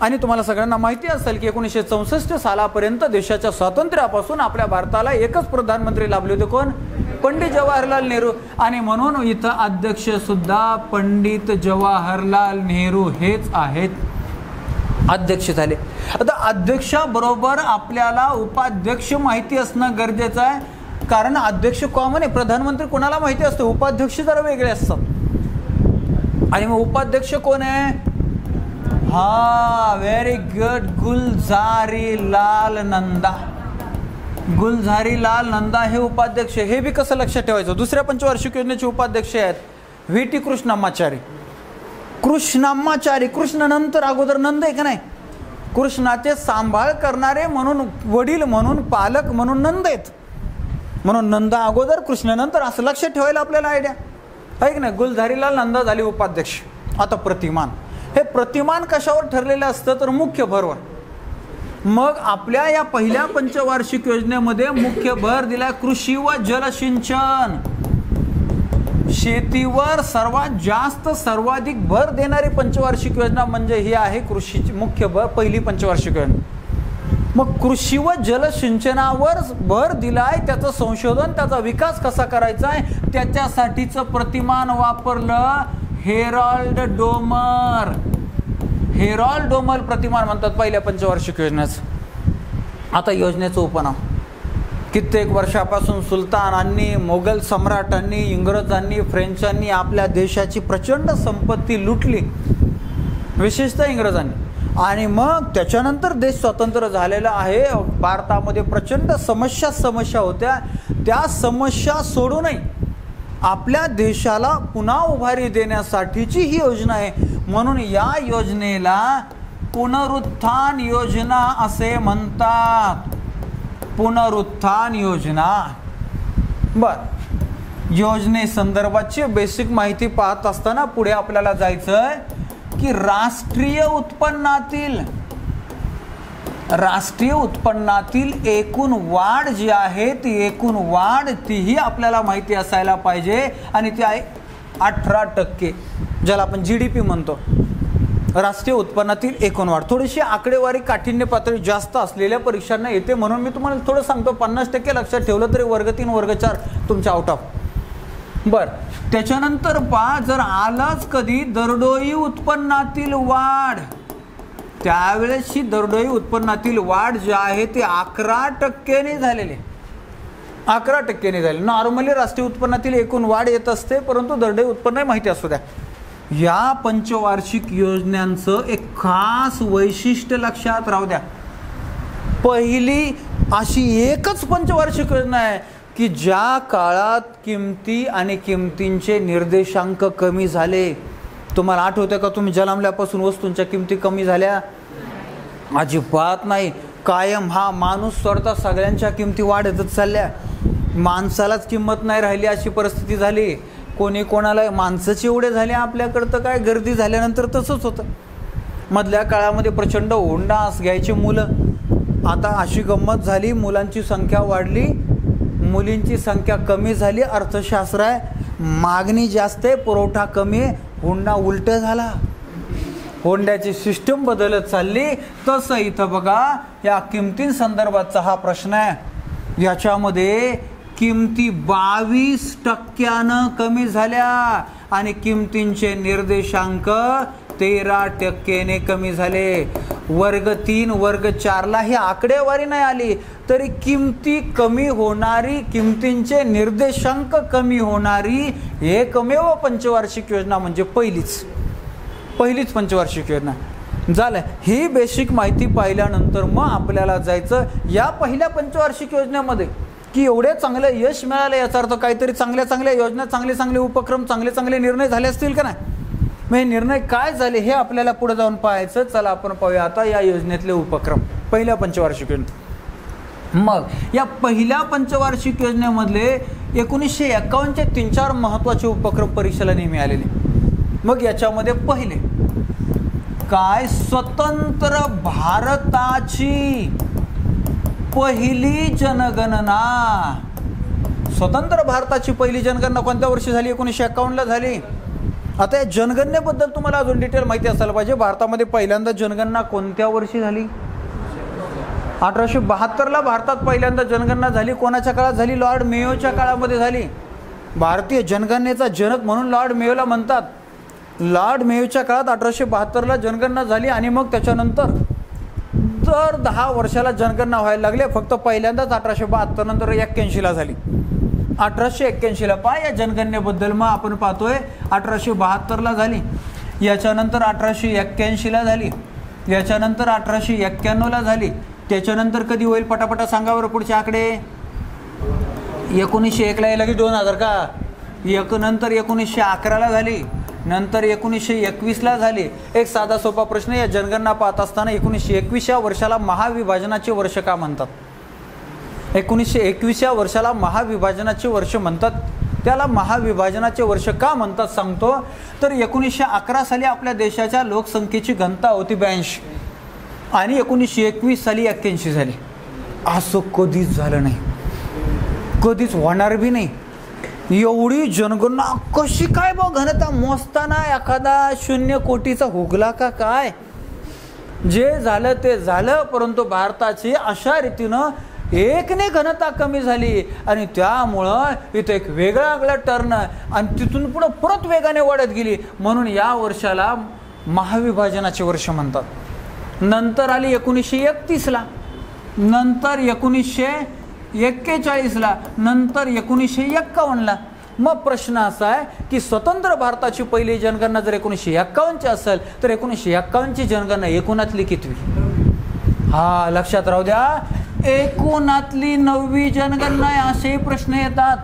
आणि तुम्हाला सगळ्यांना माहिती असेल की 1964 सालापर्यंत देशाच्या स्वातंत्र्यापासून आपल्या भारताला एकच प्रधानमंत्री लाभले होते. कोण? पंडित जवाहरलाल नेहरू. आणि म्हणून इथं अध्यक्ष सुद्धा पंडित जवाहरलाल नेहरू हेच आहेत. अध्यक्ष झाले. आता अध्यक्षाबरोबर आपल्याला उपाध्यक्ष माहिती असणं गरजेचं आहे. कारण अध्यक्ष कॉमन आहे, प्रधानमंत्री कोणाला माहिती असते, उपाध्यक्ष जरा वेगळे असतात. आणि मग उपाध्यक्ष कोण आहे? हा, व्हेरी गुड, गुलझारीलाल नंदा. गुलझारीलाल नंदा हे उपाध्यक्ष. हे बी कसं लक्षात ठेवायचं? दुसऱ्या पंचवार्षिक योजनेचे उपाध्यक्ष आहेत व्ही.टी. कृष्णम्माचारी. कृष्णम्माचारी, कृष्ण नंतर, अगोदर नंद आहे का नाही? कृष्णाचे सांभाळ करणारे म्हणून, वडील म्हणून, पालक म्हणून नंद आहेत. म्हणून नंदा अगोदर कृष्ण नंतर, असं लक्षात ठेवायला आपल्याला आयडिया आहे की नाही. गुलझारीला नंदा झाली उपाध्यक्ष. आता प्रतिमान, हे प्रतिमान कशावर ठरलेलं असतं तर मुख्य भरवर. मग आपल्या या पहिल्या पंचवार्षिक योजनेमध्ये मुख्य भर दिलाय कृषी व जलसिंचन. शेतीवर सर्वात जास्त सर्वाधिक भर देणारी पंचवार्षिक योजना म्हणजे ही आहे कृषीची मुख्य भर पहिली पंचवार्षिक योजना. मग कृषी व जलसिंचनावर भर दिलाय, त्याचं संशोधन, त्याचा विकास कसा करायचा आहे त्याच्यासाठीचं प्रतिमान वापरलं हेरॉल्ड डोमर. हेरॉल्ड डोमर प्रतिमान म्हणतात पहिल्या पंचवार्षिक योजनेचं. आता योजनेचं उपनाव, कित्येक वर्षापासून सुलतानांनी, मोगल सम्राटांनी, इंग्रजांनी, फ्रेंचांनी आपल्या देशाची प्रचंड संपत्ती लुटली, विशेषतः इंग्रजांनी. आणि मग त्याच्यानंतर देश स्वतंत्र झालेला आहे. भारतामध्ये प्रचंड समस्या होत्या. त्या समस्या सोडूनही आपल्या देशाला पुन्हा उभारी देण्यासाठीची ही योजना आहे. म्हणून या योजनेला पुनरुत्थान योजना असे म्हणतात. पुनरुत्थान योजना. बर, योजनेसंदर्भाची बेसिक माहिती पाहत असताना पुढे आपल्याला जायचंय की राष्ट्रीय उत्पन्नातील एकूण वाढ जी आहे ती एकूण वाढ तीही आपल्याला माहिती असायला पाहिजे. आणि ती आहे 18%, ज्याला आपण GDP म्हणतो. राष्ट्रीय उत्पन्नातील एकूण वाढ. थोडीशी आकडेवारी काठिण्य पातळी जास्त असलेल्या परीक्षांना येते, म्हणून मी तुम्हाला थोडं सांगतो. 50% लक्षात ठेवलं तरी वर्ग 3 वर्ग 4 तुमच्या आउट ऑफ. बर, त्याच्यानंतर पहा, जर आलाच कधी दरडोई उत्पन्नातील वाढ, त्यावेळेस ही दरडोई उत्पन्नातील वाढ जी आहे ती 11% झालेली. 11% झाली. नॉर्मली राष्ट्रीय उत्पन्नातील एकूण वाढ येत असते, परंतु दरडोई उत्पन्न माहिती असू द्या. या पंचवार्षिक योजनांचं एक खास वैशिष्ट्य लक्षात राहू द्या. पहिली अशी एकच पंचवार्षिक योजना आहे की ज्या काळात किमती आणि किमतींचे निर्देशांक कमी झाले. तुम्हाला आठवतं का, तुम्ही जन्मल्यापासून वस्तूंच्या किमती कमी झाल्या? अजिबात नाही. कायम हा माणूस स्वतः सगळ्यांच्या किमती वाढतच चालल्या. माणसालाच किंमत नाही राहिली अशी परिस्थिती झाली. कोणी कोणाला, माणसंच एवढे झाले आपल्याकडं तर काय, गर्दी झाल्यानंतर तसंच होतं. मधल्या काळामध्ये प्रचंड हुंडास घ्यायची मुलं. आता अशी गंमत झाली, मुलांची संख्या वाढली, मुलींची संख्या कमी झाली. अर्थशास्त्र आहे, मागणी जास्त आहे, पुरवठा कमी आहे, हुंडा उलट झाला. हुंड्याची सिस्टम बदलत चालली. तसं इथं बघा, या किमतींसंदर्भातचा हा प्रश्न आहे. याच्यामध्ये किमती 22% कमी झाल्या आणि किमतींचे निर्देशांक 13% कमी झाले. वर्ग 3 वर्ग 4ला ही आकडेवारी नाही आली तरी किमती कमी होणारी, किमतींचे निर्देशांक कमी होणारी एकमेव पंचवार्षिक योजना म्हणजे पहिलीच पंचवार्षिक योजना. झालं. ही बेसिक माहिती पाहिल्यानंतर मग आपल्याला जायचं या पहिल्या पंचवार्षिक योजनेमध्ये की एवढे चांगलं यश मिळालं, याचा अर्थ काहीतरी चांगल्या योजना, चांगले उपक्रम, चांगले निर्णय झाले असतील का नाही. मग हे निर्णय काय झाले हे आपल्याला पुढे जाऊन पाहायचं. चला आपण पाहूया आता या योजनेतले उपक्रम पहिल्या पंचवार्षिक योजने. मग या पहिल्या पंचवार्षिक योजनेमधले 1951चे 3-4 महत्त्वाचे उपक्रम परीक्षेला नेहमी आलेले. मग याच्यामध्ये पहिले काय, स्वतंत्र भारताची पहिली जनगणना. स्वतंत्र भारताची पहिली जनगणना कोणत्या वर्षी झाली? 1951ला झाली. आता या जनगणनेबद्दल तुम्हाला अजून डिटेल माहिती असायला पाहिजे. भारतामध्ये पहिल्यांदा जनगणना कोणत्या वर्षी झाली? 1872ला भारतात पहिल्यांदा जनगणना झाली. कोणाच्या काळात झाली? लॉर्ड मेयोच्या काळामध्ये झाली. भारतीय जनगणनेचा जनक म्हणून लॉर्ड मेयोला म्हणतात. लॉर्ड मेयोच्या काळात 1872ला जनगणना झाली आणि मग त्याच्यानंतर दर 10 वर्षाला जनगणना व्हायला लागले. फक्त पहिल्यांदाच 1872 नंतर 81ला झाली. 1881ला पहा या जनगणनेबद्दल मग आपण पाहतोय. 1872ला झाली, याच्यानंतर 1881ला झाली, याच्यानंतर 1891ला झाली. त्याच्यानंतर कधी होईल पटापटा सांगा बरं पुढचे आकडे. 1901ला यायला की 2000 का? नंतर 1911ला झाली, नंतर 1921ला झाली. एक साधा सोपा प्रश्न, या जनगणना पाहत असताना 1921 या वर्षाला महाविभाजनाचे वर्ष का म्हणतात? 1921 वर्षाला महाविभाजनाचे वर्ष म्हणतात. त्याला महाविभाजनाचे वर्ष का म्हणतात सांगतो. तर 1911 साली आपल्या देशाच्या लोकसंख्येची घनता होती 82 आणि 1921 साली 81 झाली. असं कधीच झालं नाही, कधीच होणार बी नाही. एवढी जनगणना कशी काय बा घनता मोजताना एखादा 0 कोटीचा हुगला का काय. जे झालं ते झालं, परंतु भारताची अशा रीतीनं एकने घनता कमी झाली आणि त्यामुळं इथं एक वेगळा टर्न आणि तिथून पुढं परत वेगाने वाढत गेली. म्हणून या वर्षाला महाविभाजनाचे वर्ष म्हणतात. नंतर आली 1931ला, नंतर 1941ला, नंतर 1951ला. मग प्रश्न असा आहे की स्वतंत्र भारताची पहिली जनगणना जर 1951ची असेल तर 1951ची जनगणना एकूणातली कितवी. हा लक्षात राहू द्या, एकूणातली 9वी जनगणना आहे. असेही प्रश्न येतात.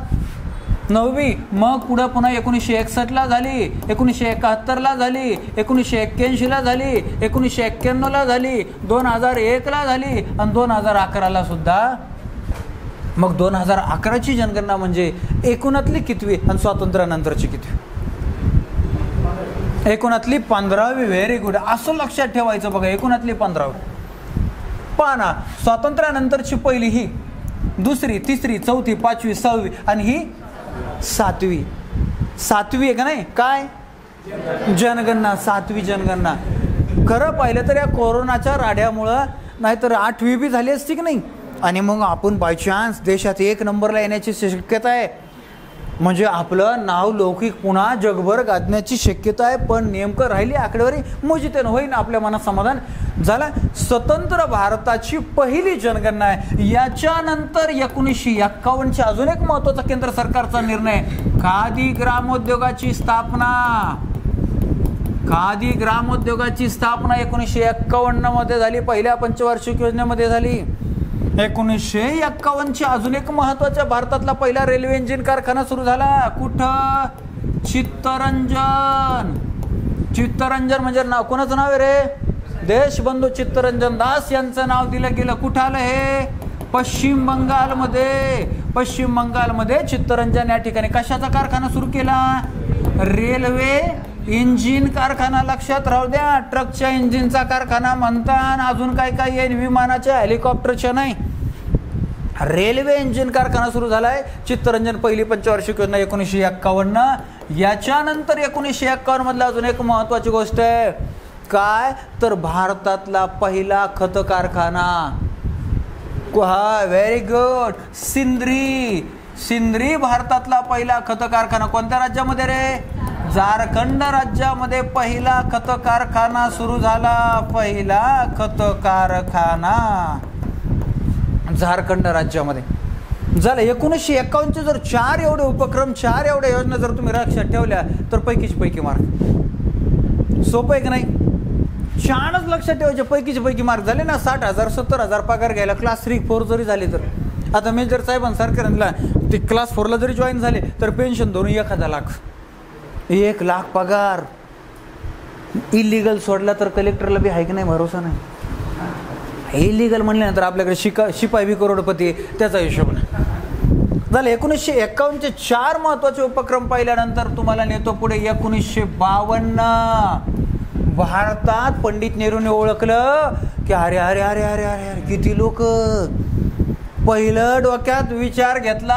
9वी. मग पुढं पुन्हा 1961ला झाली, 1971ला झाली, 1981ला झाली, 1991ला झाली, 2001ला झाली आणि 2011ला सुद्धा. मग 2011ची जनगणना म्हणजे एकूणातली कितवी आणि स्वातंत्र्यानंतरची कितवी. एकूणातली 15वी. Very good. असं लक्षात ठेवायचं बघा, एकूणातली 15वी. पाना स्वातंत्र्यानंतरची पहिली ही, दुसरी, तिसरी, चौथी, 5वी, 6वी आणि ही 7वी. 7वी आहे का नाही काय जनगणना, 7वी जनगणना. खरं पाहिलं तर या कोरोनाच्या राड्यामुळं नाहीतर 8वी बी झाली असती की नाही. आणि मग आपण बायचान्स देशात 1 नंबरला येण्याची शक्यता आहे. म्हणजे आपलं नाव लौकिक पुन्हा जगभर गाजण्याची शक्यता आहे. पण नेमकं राहिली आकडेवारी मोजितेनं होईन आपल्या मनात समाधान झालं. स्वतंत्र भारताची पहिली जनगणना आहे. याच्यानंतर 1951ची अजून एक महत्त्वाचा केंद्र सरकारचा निर्णय, खादी ग्रामोद्योगाची स्थापना. खादी ग्रामोद्योगाची स्थापना 1951 मध्ये झाली, पहिल्या पंचवार्षिक योजनेमध्ये झाली. 1951ची अजून एक महत्वाच्या भारतातला पहिला रेल्वे इंजिन कारखाना सुरू झाला. कुठं? चित्तरंजन. चित्तरंजन म्हणजे नाव कोणाचं नाव आहे रे? देशबंधू चित्तरंजन दास यांचं नाव दिलं गेलं. कुठं आलं हे? पश्चिम बंगालमध्ये. पश्चिम बंगालमध्ये चित्तरंजन या ठिकाणी कशाचा कारखाना सुरू केला? रेल्वे इंजिन कारखाना. लक्षात राहू द्या, ट्रकच्या इंजिनचा कारखाना म्हणतात. अजून काय काय येईल, विमानाच्या, हेलिकॉप्टरच्या नाही. रेल्वे इंजिन कारखाना सुरू झालाय. चित्तरंजन पहिली पंचवार्षिक योजना 1951. याच्यानंतर 1951 मधला अजून एक महत्वाची गोष्ट आहे काय, तर भारतातला पहिला खत कारखाना. हा व्हेरी गुड. सिंद्री. सिंद्री भारतातला पहिला खत कारखाना. कोणत्या राज्यामध्ये रे? झारखंड राज्यामध्ये पहिला खत कारखाना सुरू झाला. पहिला खत कारखाना झारखंड राज्यामध्ये झालं. 1951चे जर 4 एवढे उपक्रम, 4 एवढ्या योजना जर तुम्ही लक्षात ठेवल्या तर पैकीच पैकी मार्क. सोपं आहे की नाही? छानच लक्षात ठेवायचे. पैकीचे पैकी मार्क झाले ना. 60,000 70,000 पगार घ्यायला क्लास 3 4 जरी झाले तर. आता मेजर साहेबांसारख्यांना ते क्लास 4ला जरी जॉईन झाले तर पेन्शन धरून 1,000 लाख, 1 लाख पगार. इलिगल सोडला तर कलेक्टरला बी आहे की नाही भरोसा नाही. इलिगल म्हणल्यानंतर आपल्याकडे शिपाई बी करोडपती, त्याचा हिशोब नाही झालं. 1951चे 4 महत्वाचे उपक्रम पाहिल्यानंतर तुम्हाला नेतो पुढे 1952. भारतात पंडित नेहरूने ओळखलं की अरे अरे अरे अरे अरे अरे किती लोक. पहिलं डोक्यात विचार घेतला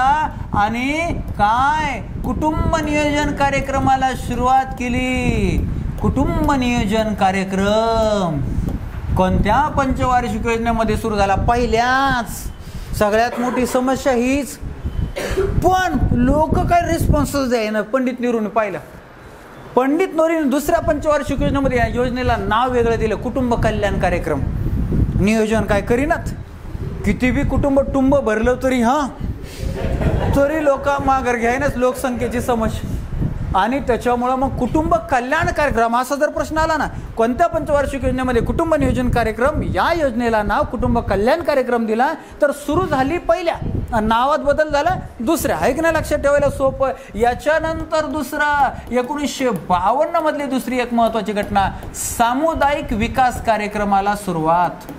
आणि काय, कुटुंब नियोजन कार्यक्रमाला सुरुवात केली. कुटुंब नियोजन कार्यक्रम कोणत्या पंचवार्षिक योजनेमध्ये सुरू झाला? पहिल्याच. सगळ्यात मोठी समस्या हीच. पण लोक काय रिस्पॉन्सच द्यायना. पंडित नेहरूने पाहिलं. पंडित नेहरूने दुसऱ्या पंचवार्षिक योजनेमध्ये या योजनेला नाव वेगळं दिलं, कुटुंब कल्याण कार्यक्रम. नियोजन काय करीनात. किती बी कुटुंब टुंब भरलं तरी तरी लोक माघार घ्यायनाच लोकसंख्येची समस्या. आणि त्याच्यामुळं मग कुटुंब कल्याण कार्यक्रम असा जर प्रश्न आला ना, कोणत्या पंचवार्षिक योजनेमध्ये कुटुंब नियोजन कार्यक्रम, या योजनेला नाव कुटुंब कल्याण कार्यक्रम दिला तर सुरू झाली पहिल्या, नावात बदल झाला दुसऱ्या. आहे की नाही? लक्षात ठेवायला सोपं. याच्यानंतर दुसरा 1952 मधली दुसरी एक महत्वाची घटना, सामुदायिक विकास कार्यक्रमाला सुरुवात.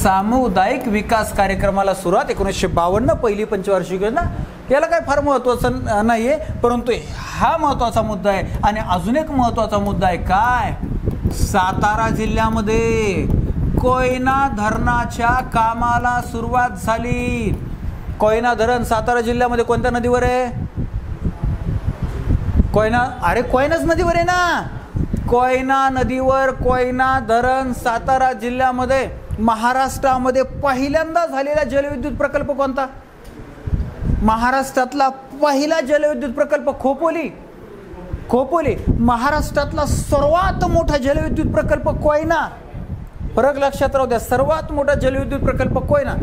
सामुदायिक विकास कार्यक्रमाला सुरुवात 1952 पहिली पंचवार्षिक योजना. याला काय फार महत्त्वाचं नाही आहे, परंतु हा महत्त्वाचा मुद्दा आहे. आणि अजून एक महत्त्वाचा मुद्दा आहे काय, सातारा जिल्ह्यामध्ये कोयना धरणाच्या कामाला सुरुवात झाली. कोयना धरण सातारा जिल्ह्यामध्ये कोणत्या नदीवर आहे? कोयना, अरे कोयनाच नदीवर आहे ना. कोयना नदीवर कोयना धरण सातारा जिल्ह्यामध्ये. महाराष्ट्रामध्ये पहिल्यांदा झालेला जलविद्युत प्रकल्प कोणता? महाराष्ट्रातला पहिला जलविद्युत प्रकल्प खोपोली. खोपोली महाराष्ट्रातला सर्वात मोठा जलविद्युत प्रकल्प कोयना. फरक लक्षात राहू द्या, सर्वात मोठा जलविद्युत प्रकल्प कोयना.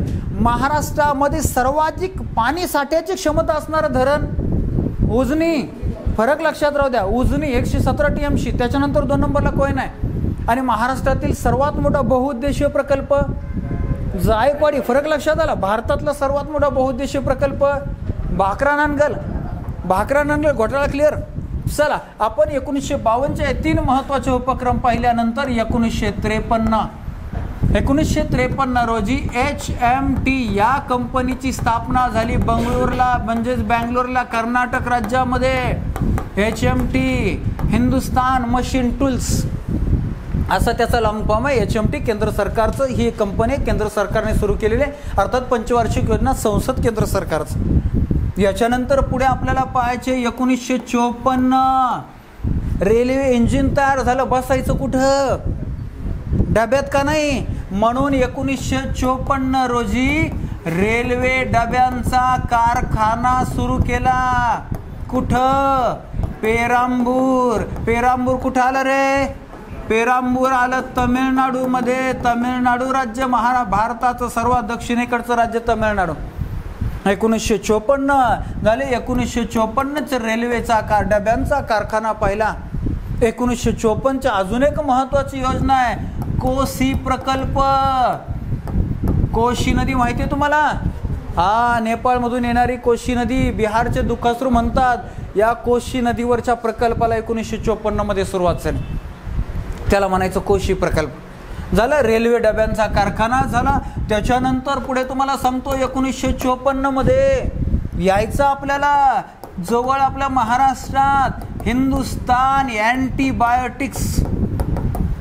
महाराष्ट्रामध्ये सर्वाधिक पाणी साठ्याची क्षमता असणारं धरण उजनी. फरक लक्षात राहू द्या, उजनी 117 TMC, त्याच्यानंतर 2 नंबरला कोयना आहे. आणि महाराष्ट्रातील सर्वात मोठा बहुउद्देशीय प्रकल्प जायकवाडी. फरक लक्षात आला, भारतातला सर्वात मोठा बहुउद्देशीय प्रकल्प भाकरा नांदगल. भाकरा नांदगल घोटाळा क्लिअर. चला आपण 1952चे 3 महत्त्वाचे उपक्रम पाहिल्यानंतर 1953 रोजी HMT या कंपनीची स्थापना झाली बंगळुरूला, म्हणजेच बँगलोरला, कर्नाटक राज्यामध्ये. HMT हिंदुस्तान मशीन टूल्स असा त्याचा लॉंग फॉर्म आहे. HMT केंद्र सरकारचं ही कंपनी केंद्र सरकारने सुरू केलेली आहे. अर्थात पंचवार्षिक योजना संसद केंद्र सरकारचं. याच्यानंतर पुढे आपल्याला पाहायचे 1954 रेल्वे इंजिन तयार झालं. बसायचं कुठं? डब्यात का नाही? म्हणून 1954 रोजी रेल्वे डब्यांचा कारखाना सुरू केला. कुठं? पेरांबूर. पेरांबूर कुठं आलं रे? पेरांबूर आलं तमिळनाडूमध्ये. तमिळनाडू राज्य भारताचं सर्वात दक्षिणेकडचं राज्य तमिळनाडू. 1954 झाले. 1954 रेल्वेचा डब्यांचा कारखाना पाहिला. 1954 अजून एक महत्त्वाची योजना आहे कोसी प्रकल्प. कोशी नदी माहिती आहे तुम्हाला? हा, नेपाळमधून येणारी कोशी नदी, बिहारचे दुखाश्रू म्हणतात. या कोशी नदीवरच्या प्रकल्पाला 1954 मध्ये सुरुवात झाली. त्याला म्हणायचं कोशी प्रकल्प. झालं. रेल्वे डब्यांचा कारखाना झाला. त्याच्यानंतर पुढे तुम्हाला सांगतो 1954 मध्ये यायचं आपल्याला जवळ आपल्या महाराष्ट्रात हिंदुस्तान अँटीबायोटिक्स.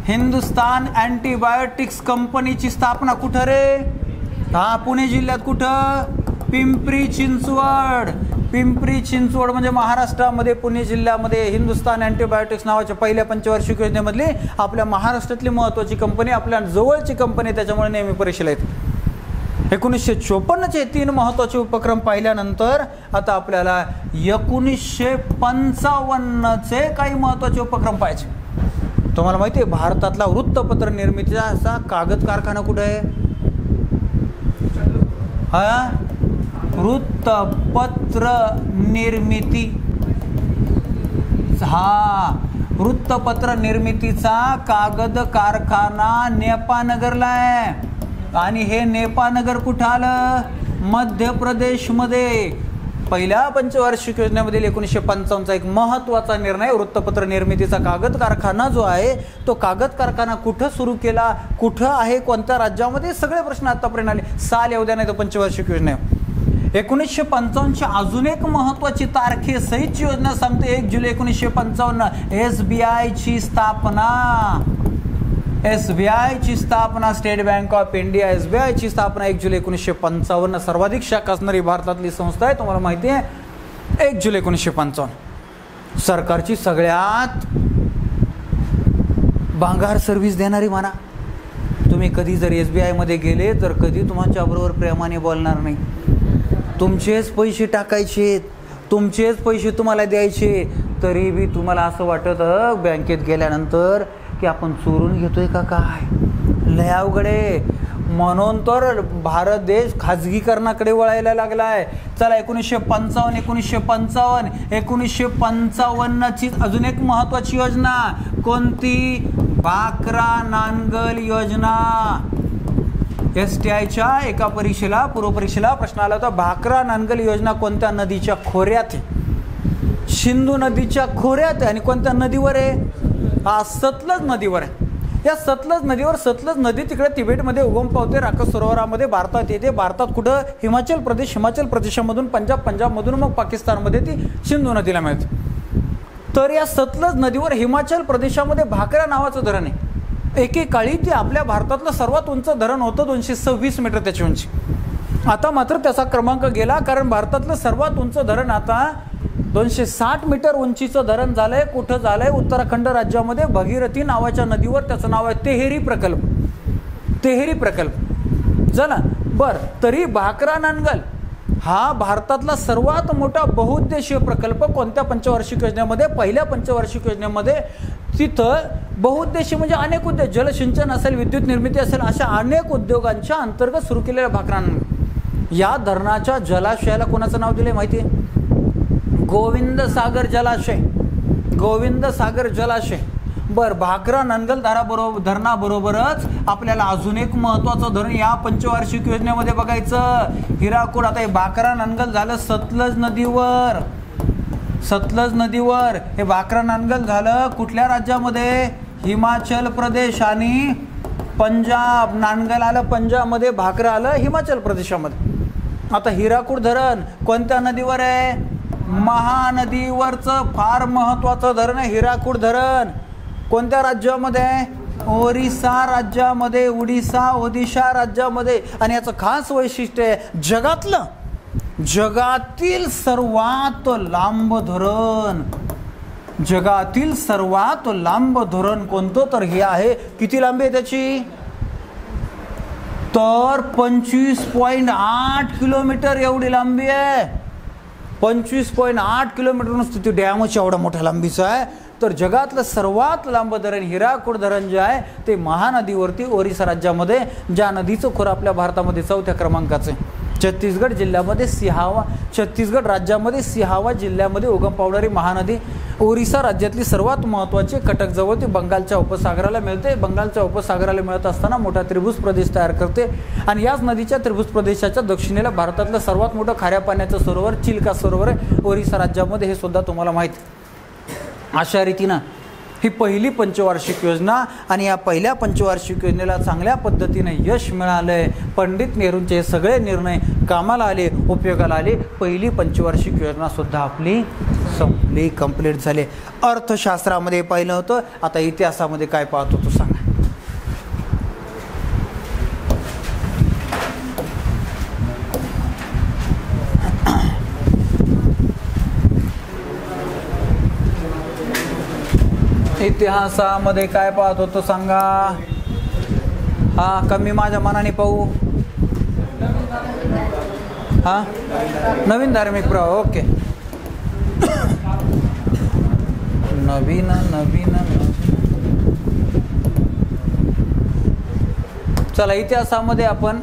हिंदुस्तान अँटीबायोटिक्स कंपनीची स्थापना. कुठं रे? हा, पुणे जिल्ह्यात. कुठं? पिंपरी चिंचवड. पिंपरी चिंचवड म्हणजे महाराष्ट्रामध्ये पुणे जिल्ह्यामध्ये हिंदुस्तान अँटीबायोटिक्स नावाच्या पहिल्या पंचवार्षिक योजनेमधली आपल्या महाराष्ट्रातली महत्त्वाची कंपनी, आपल्या जवळची कंपनी, त्याच्यामुळे नेहमी परीक्षेला येते. 1954चे 3 महत्त्वाचे उपक्रम पाहिल्यानंतर आता आपल्याला 1955चे काही महत्त्वाचे उपक्रम पाहायचे. तुम्हाला माहिती आहे भारतातला वृत्तपत्र निर्मितीचा असा कागद कारखाना कुठे आहे? हा, वृत्तपत्र निर्मिती. हा, वृत्तपत्र निर्मितीचा कागद कारखाना नेपानगरला आहे. आणि हे नेपानगर कुठं आलं? मध्य प्रदेशमध्ये. पहिल्या पंचवार्षिक योजनेमध्ये 1955चा एक महत्त्वाचा निर्णय, वृत्तपत्र निर्मितीचा कागद कारखाना जो आहे तो कागद कारखाना कुठं सुरू केला, कुठं आहे, कोणत्या राज्यामध्ये, सगळे प्रश्न आतापर्यंत आले. साल येऊ द्या नाही तर पंचवार्षिक योजना. 1955ची अजून एक महत्त्वाची तारखेसहितची योजना सांगते. 1 जुलै 1955 SBIची स्थापना. SBIची स्थापना, स्टेट बँक ऑफ इंडिया. SBIची स्थापना 1 जुलै 1955. सर्वाधिक शाखा असणारी भारतातली संस्था आहे, तुम्हाला माहिती आहे. 1 जुलै 1955 सरकारची सगळ्यात भांगार सर्व्हिस देणारी म्हणा. तुम्ही कधी जर SBI मध्ये गेले तर कधी तुमच्याबरोबर प्रेमाने बोलणार नाही. तुमचेच पैसे टाकायचे, तुमचेच पैसे तुम्हाला द्यायचे, तरी बी तुम्हाला असं वाटत बँकेत गेल्यानंतर की आपण चोरून घेतोय का काय. लय अवघड आहे. म्हणून तर भारत देश खाजगीकरणाकडे वळायला लागला आहे. चला 1955ची अजून एक महत्त्वाची योजना कोणती? भाकरा नांदगल योजना. STIच्या एका परीक्षेला, पूर्वपरीक्षेला प्रश्न आला होता. भाकरा नांदगल योजना कोणत्या नदीच्या खोऱ्यात आहे? सिंधू नदीच्या खोऱ्यात आहे. आणि कोणत्या नदीवर आहे? हा, सतलज नदीवर आहे. या सतलज नदीवर, सतलज नदी तिकडे तिबेटमध्ये उगम पावते, राखस सरोवरामध्ये भारतात येते. भारतात कुठं? हिमाचल प्रदेश, हिमाचल प्रदेशामधून पंजाब, पंजाबमधून मग पाकिस्तानमध्ये ती सिंधू नदीला मिळते. तर या सतलज नदीवर हिमाचल प्रदेशामध्ये भाकरा नावाचं धरण आहे. एकेकाळी ते आपल्या भारतातलं सर्वात उंच धरण होतं, 226 मीटर त्याची उंची. आता मात्र त्याचा क्रमांक गेला, कारण भारतातलं सर्वात उंच धरण आता 260 मीटर उंचीचं धरण झालंय. कुठं झालंय? उत्तराखंड राज्यामध्ये भगीरथी नावाच्या नदीवर. त्याचं नाव आहे तेहेरी प्रकल्प. तेहेरी प्रकल्प झाला. बरं, तरी भाकरा नानगल हा भारतातला सर्वात मोठा बहुउद्देशीय प्रकल्प. कोणत्या पंचवार्षिक योजनेमध्ये? पहिल्या पंचवार्षिक योजनेमध्ये. तिथं बहुउद्देशीय म्हणजे अनेक उद्योग, जलसिंचन असेल, विद्युत निर्मिती असेल, अशा अनेक उद्योगांच्या अंतर्गत सुरू केलेल्या भाकरा नानगल या धरणाच्या जलाशयाला कोणाचं नाव दिले माहिती आहे? गोविंद सागर जलाशय. गोविंद सागर जलाशय. बर, भाकरा नानगल धरणाबरोबरच आपल्याला अजून एक महत्वाचं धरण या पंचवार्षिक योजनेमध्ये बघायचं, हिराकूड. आता हे भाकरा नानगल झालं सतलज नदीवर. सतलज नदीवर हे भाकरा नानगल झालं कुठल्या राज्यामध्ये? हिमाचल प्रदेश आणि पंजाब. नानगल आलं पंजाबमध्ये, भाकरा आलं हिमाचल प्रदेशामध्ये. आता हिराकूड धरण कोणत्या नदीवर आहे? महानदीवरचं फार महत्वाचं धरण आहे हिराकूड धरण. कोणत्या राज्यामध्ये? ओरिसा राज्यामध्ये, ओडिशा राज्यामध्ये. आणि याचं खास वैशिष्ट्य आहे, जगातील सर्वात लांब धरण. जगातील सर्वात लांब धरण कोणतं? तर हे आहे. किती लांबी आहे त्याची? तर 25.8 किलोमीटर एवढी लांबी आहे. 25.8 किलोमीटर नुसतं ते डॅमच एवढा मोठ्या लांबीचं आहे. तर जगातलं सर्वात लांब धरण हिराकूड धरण जे आहे ते महानदीवरती ओरिसा राज्यामध्ये, ज्या नदीचं खोरं आपल्या भारतामध्ये 4थ्या क्रमांकाचं आहे. छत्तीसगड जिल्ह्यामध्ये छत्तीसगड राज्यामध्ये सिहावा जिल्ह्यामध्ये उगम पावणारी महानदी. ओरिसा राज्यातली सर्वात महत्त्वाची कटकजवळ ती बंगालच्या उपसागराला मिळते. बंगालच्या उपसागराला मिळत असताना मोठा त्रिभुज प्रदेश तयार करते. आणि याच नदीच्या त्रिभुज प्रदेशाच्या दक्षिणेला भारतातलं सर्वात मोठं खाऱ्या पाण्याचं सरोवर चिल्का सरोवर आहे ओरिसा राज्यामध्ये. हे सुद्धा तुम्हाला माहीत. अशा रीतीनं ही पहिली पंचवार्षिक योजना, आणि या पहिल्या पंचवार्षिक योजनेला चांगल्या पद्धतीने यश मिळालंय. पंडित नेहरूंचे हे सगळे निर्णय कामाला आले, उपयोगाला आले. पहिली पंचवार्षिक योजना सुद्धा आपली संपली, कंप्लीट झाली. अर्थशास्त्रामध्ये पाहिलं होतं, आता इतिहासामध्ये काय पाहतो तो सांगा. इतिहासामध्ये काय पाहत होतो सांगा. हा, कमी माझ्या मनाने पाहू. हा, नवीन धार्मिक प्रवाह. ओके, नवीन. चला, इतिहासामध्ये आपण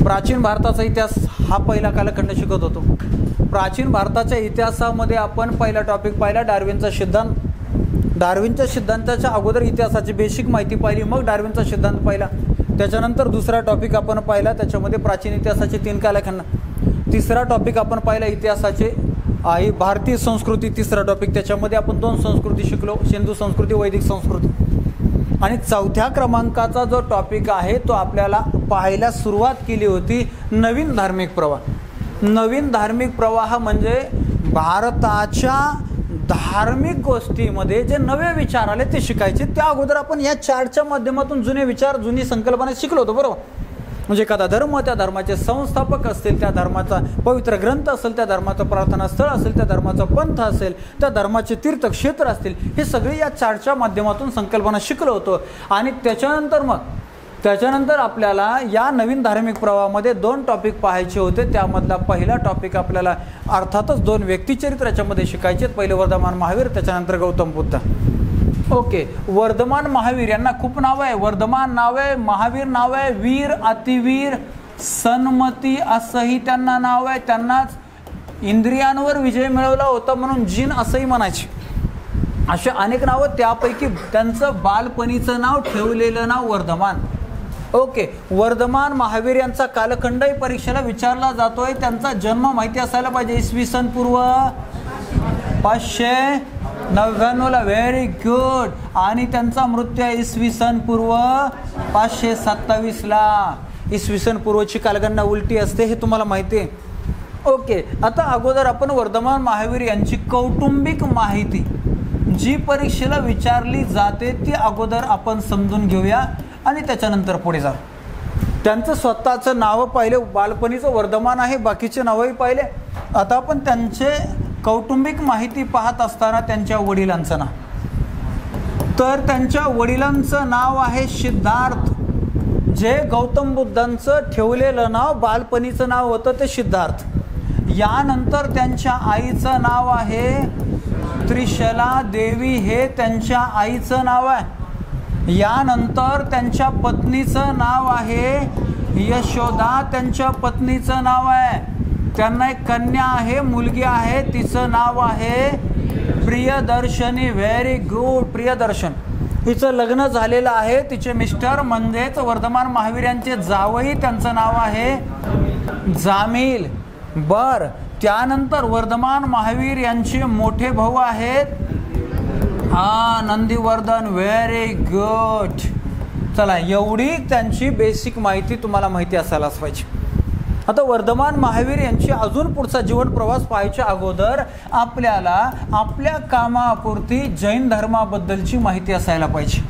प्राचीन भारताचा इतिहास हा पहिला कालखंड शिकत होतो. प्राचीन भारताच्या इतिहासामध्ये आपण पहिला टॉपिक पाहिला डार्विनचा सिद्धांत. डार्विनच्या सिद्धांताच्या अगोदर इतिहासाची बेसिक माहिती पाहिली, मग डार्विनचा सिद्धांत पाहिला. त्याच्यानंतर दुसरा टॉपिक आपण पाहिला, त्याच्यामध्ये प्राचीन इतिहासाचे 3 कालखंड. तिसरा टॉपिक आपण पाहिला इतिहासाचे भारतीय संस्कृती. तिसरा टॉपिक, त्याच्यामध्ये आपण 2 संस्कृती शिकलो, सिंधू संस्कृती, वैदिक संस्कृती. आणि 4थ्या क्रमांकाचा जो टॉपिक आहे तो आपल्याला पाहायला सुरुवात केली होती नवीन धार्मिक प्रवाह. नवीन धार्मिक प्रवाह म्हणजे भारताच्या धार्मिक गोष्टीमध्ये जे नवे विचार आले ते शिकायचे. त्या अगोदर आपण या चार्टच्या माध्यमातून जुने विचार, जुनी संकल्पना शिकलो होतो, बरोबर. म्हणजे एखादा धर्म, त्या धर्माचे संस्थापक असतील, त्या धर्माचा पवित्र ग्रंथ असेल, त्या धर्माचं प्रार्थनास्थळ असेल, त्या धर्माचा पंथ असेल, त्या धर्माचे तीर्थक्षेत्र असतील, हे सगळे या चार्टच्या माध्यमातून संकल्पना शिकलो होतो. आणि त्याच्यानंतर आपल्याला या नवीन धार्मिक प्रवाहामध्ये 2 टॉपिक पाहायचे होते. त्यामधला पहिला टॉपिक आपल्याला अर्थातच 2 व्यक्तिचरित्र याच्यामध्ये शिकायचे. पहिले वर्धमान महावीर, त्याच्यानंतर गौतम बुद्ध. ओके, वर्धमान महावीर यांना खूप नाव आहे. वर्धमान नाव आहे, महावीर नाव आहे, वीर, अतिवीर, सन्मती असंही त्यांना नाव आहे. त्यांनाच इंद्रियांवर विजय मिळवला होता म्हणून जिन असंही म्हणायचे. असे अनेक नावं, त्यापैकी त्यांचं बालपणीचं नाव, ठेवलेलं नाव वर्धमान. ओके, वर्धमान महावीर यांचा कालखंडही परीक्षेला विचारला जातोय. त्यांचा जन्म माहिती असायला पाहिजे. इसवी सन पूर्व 500 99ला. Very good. आणि त्यांचा मृत्यू आहे इसवी सन पूर्व 527ला. इसवी सन पूर्वची कालगणना उलटी असते हे तुम्हाला माहिती आहे. ओके, आता अगोदर आपण वर्धमान महावीर यांची कौटुंबिक माहिती जी परीक्षेला विचारली जाते ती अगोदर आपण समजून घेऊया आणि त्याच्यानंतर पुढे जाऊ. त्यांचं स्वतःचं नाव पाहिले, बालपणीचं वर्धमान आहे, बाकीचे नावही पाहिले. आता आपण त्यांचे कौटुंबिक माहिती पाहत असताना त्यांच्या वडिलांचं नाव, तर त्यांच्या वडिलांचं नाव आहे सिद्धार्थ. जे गौतम बुद्धांचं ठेवलेलं नाव बालपणीचं नाव होतं ते सिद्धार्थ. यानंतर त्यांच्या आईचं नाव आहे त्रिशला देवी, हे त्यांच्या आईचं नाव आहे. यानंतर त्यांच्या पत्नीचं नाव आहे यशोदा, त्यांच्या पत्नीचं नाव आहे. त्यांना एक कन्या आहे, मुलगी आहे, तिचं नाव आहे प्रियदर्शनी. Very good. प्रियदर्शन हिचं लग्न झालेलं आहे. तिचे मिस्टर म्हणजेच वर्धमान महावीर यांचे जावई, त्यांचं नाव आहे जामील. बर, त्यानंतर वर्धमान महावीर यांचे मोठे भाऊ आहेत नंदीवर्धन. Very good. चला, एवढी त्यांची बेसिक माहिती तुम्हाला माहिती असायलाच पाहिजे. आता वर्धमान महावीर यांची अजून पुढचा जीवन प्रवास पाहायच्या अगोदर आपल्याला आपल्या कामापुरती जैन धर्माबद्दलची माहिती असायला पाहिजे.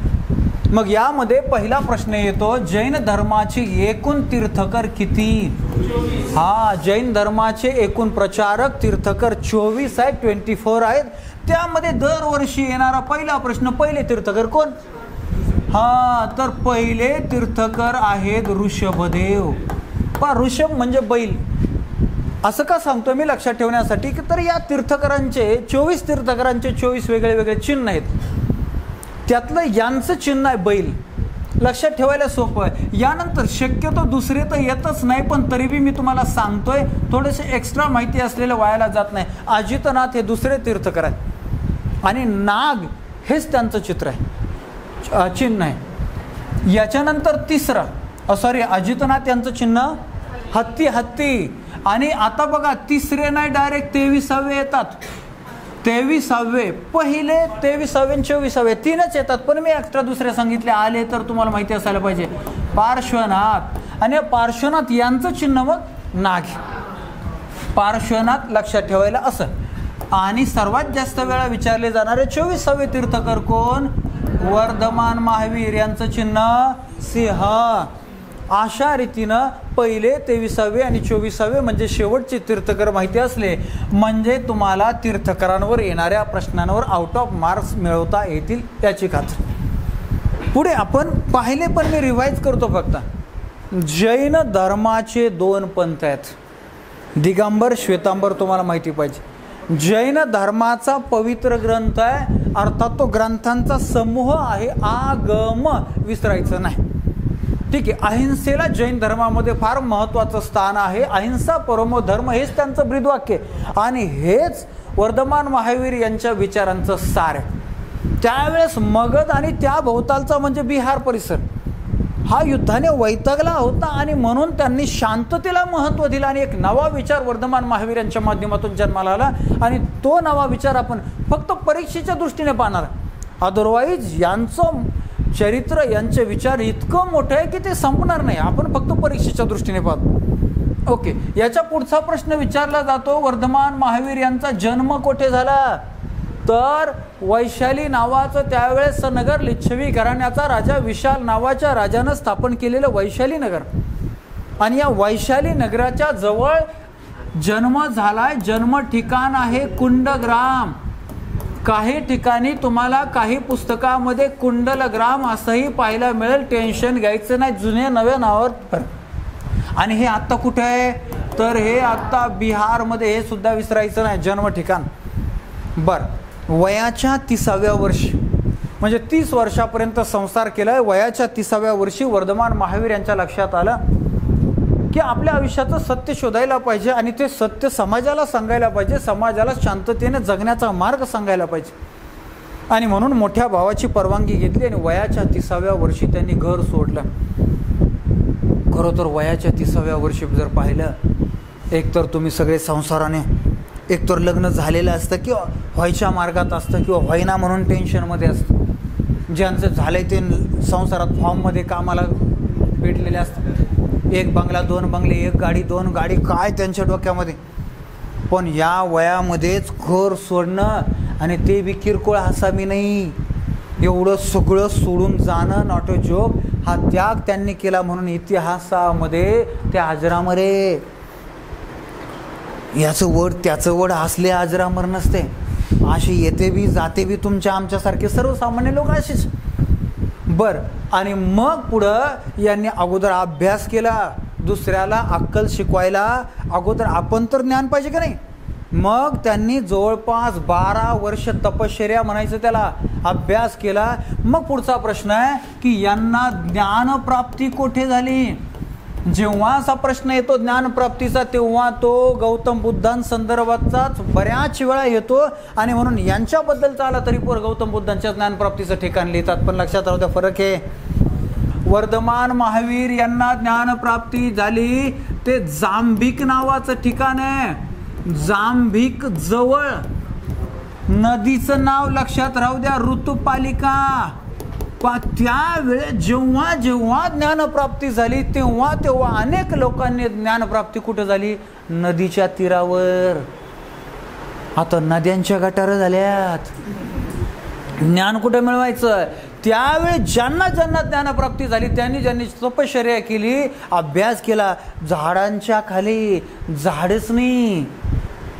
मग यामध्ये पहिला प्रश्न येतो, जैन धर्माचे एकूण तीर्थकर किती? जैन धर्माचे एकूण प्रचारक तीर्थकर 24 आहेत, 24 आहेत. त्यामध्ये दरवर्षी येणारा पहिला प्रश्न, पहिले तीर्थकर कोण? तर पहिले तीर्थकर आहेत ऋषभदेव. ऋषभ म्हणजे बैल. असं का सांगतो मी लक्षात ठेवण्यासाठी की तर या तीर्थकरांचे 24 तीर्थकरांचे 24 वेगळे वेगळे चिन्ह आहेत. त्यातलं यांचं चिन्ह आहे बैल. लक्षात ठेवायला सोपं आहे. यानंतर शक्यतो दुसरे तर येतच नाही, पण तरी बी मी तुम्हाला सांगतोय, थोडेसे एक्स्ट्रा माहिती असलेलं वायाला जात नाही. अजितनाथ हे दुसरे तीर्थकर आहेत आणि नाग हेच त्यांचं चित्र आहे, चिन्ह आहे. याच्यानंतर तिसरा अजितनाथ यांचं चिन्ह हत्ती. आणि आता बघा, तिसरे नाही, डायरेक्ट 23वे येतात. 23वे, पहिले 23वे आणि 24वे तीनच येतात, पण मी एक्स्ट्रा दुसरे सांगितले. आले तर तुम्हाला माहिती असायला पाहिजे. पार्श्वनाथ. आणि पार्श्वनाथ यांचं चिन्ह मग नाग. पार्श्वनाथ लक्षात ठेवायला असं. आणि सर्वात जास्त वेळा विचारले जाणारे 24वे तीर्थकर कोण? वर्धमान महावीर. यांचं चिन्ह सिंह. अशा रीतीनं पहिले 23वे आणि 24वे म्हणजे शेवटचे तीर्थकर माहिती असले म्हणजे तुम्हाला तीर्थकरांवर येणाऱ्या प्रश्नांवर आउट ऑफ मार्क्स मिळवता येतील याची खात्री. पुढे आपण पाहिले, पण मी रिवाइज करतो फक्त. जैन धर्माचे 2 पंथ आहेत, दिगंबर, श्वेतांबर. तुम्हाला माहिती पाहिजे. जैन धर्माचा पवित्र ग्रंथ आहे, अर्थात तो ग्रंथांचा समूह आहे. आगम विसरायचं नाही. ठीक आहे. अहिंसेला जैन धर्मामध्ये फार महत्त्वाचं स्थान आहे. अहिंसा परमो धर्म हेच त्यांचं ब्रीदवाक्य आणि हेच वर्धमान महावीर यांच्या विचारांचं सार आहे. त्यावेळेस मगध आणि त्या भोवतालचा म्हणजे बिहार परिसर हा युद्धाने वैतागला होता आणि म्हणून त्यांनी शांततेला महत्त्व दिलं आणि एक नवा विचार वर्धमान महावीर यांच्या माध्यमातून जन्माला आला. आणि तो नवा विचार आपण फक्त परीक्षेच्या दृष्टीने पाहणार. अदरवाईज यांचं चरित्र, यांचे विचार इतकं मोठं आहे की ते संपणार नाही. आपण फक्त परीक्षेच्या दृष्टीने पाहतो. ओके, याच्या पुढचा प्रश्न विचारला जातो, वर्धमान महावीर यांचा जन्म कोठे झाला? तर वैशाली नावाचं त्यावेळेस नगर, लिच्छवी घराण्याचा राजा विशाल नावाच्या राजानं स्थापन केलेलं वैशाली नगर. आणि या वैशाली नगराच्या जवळ जन्म झालाय. जन्म ठिकाण आहे कुंडग्राम. काही ठिकाणी तुम्हाला काही पुस्तकामध्ये कुंडलग्राम असंही पाहायला मिळेल. टेन्शन घ्यायचं नाही, जुन्या नव्या नावावर. आणि हे आत्ता कुठे आहे? तर हे आत्ता बिहारमध्ये. हे सुद्धा विसरायचं नाही जन्म ठिकाण. बरं, वयाच्या 30व्या वर्षी म्हणजे 30 वर्षापर्यंत संसार केलाय. वयाच्या 30व्या वर्षी वर्धमान महावीर यांच्या लक्षात आलं की आपल्या आयुष्याचं सत्य शोधायला पाहिजे आणि ते सत्य समाजाला सांगायला पाहिजे, समाजाला शांततेने जगण्याचा मार्ग सांगायला पाहिजे. आणि म्हणून मोठ्या भावाची परवानगी घेतली आणि वयाच्या 30व्या वर्षी त्यांनी घर सोडलं. खरं तर वयाच्या 30व्या वर्षी जर पाहिलं, एकतर तुम्ही सगळे संसाराने एकतर लग्न झालेलं असतं किंवा व्हायच्या मार्गात असतं किंवा व्हायना म्हणून टेन्शनमध्ये असतं. ज्यांचं झालंय ते संसारात फॉर्ममध्ये कामाला भेटलेले असतात. एक बंगला, 2 बंगले, 1 गाडी, 2 गाडी, काय त्यांच्या डोक्यामध्ये. पण या वयामध्येच घर सोडणं आणि ते बी किरकोळ हसामी नाही, एवढं सगळं सोडून जाणं नॉट अ जोक. हा त्याग त्यांनी केला म्हणून इतिहासामध्ये ते अजरामर आहे. याचं वड त्याचं वड हसले अजरामर नसते. अशी येते बी जाते बी तुमच्या आमच्यासारखे सर्वसामान्य लोक असेच. बरं, आणि मग पुढं यांनी अगोदर अभ्यास केला, दुसऱ्याला अक्कल शिकवायला अगोदर आपण तर ज्ञान पाहिजे का नाही. मग त्यांनी जवळपास 12 वर्ष तपश्चर्या म्हणायचं त्याला, अभ्यास केला. मग पुढचा प्रश्न आहे की यांना ज्ञानप्राप्ती कोठे झाली. जेव्हा असा प्रश्न येतो ज्ञानप्राप्तीचा, तेव्हा तो गौतम बुद्धांसंदर्भाचाच बऱ्याच वेळा येतो. आणि म्हणून यांच्याबद्दलचा आला तरी पोर गौतम बुद्धांच्या ज्ञानप्राप्तीचं ठिकाण लिहितात. पण लक्षात राहू द्या, फरक आहे. वर्धमान महावीर यांना ज्ञानप्राप्ती झाली ते जांभिक नावाचं ठिकाण आहे. जांभिक जवळ, नदीचं नाव लक्षात राहू द्या, ऋतुपालिका. त्यावेळेस जेव्हा जेव्हा ज्ञानप्राप्ती झाली तेव्हा तेव्हा अनेक लोकांनी ज्ञानप्राप्ती कुठं झाली, नदीच्या तीरावर. आता नद्यांच्या गटारं झाल्यात. ज्ञान कुठं मिळवायचं. त्यावेळी ज्यांना ज्यांना ज्ञानप्राप्ती झाली त्यांनी ज्यांनी तपश्चर्या केली, अभ्यास केला, झाडांच्या खाली. झाडच नाही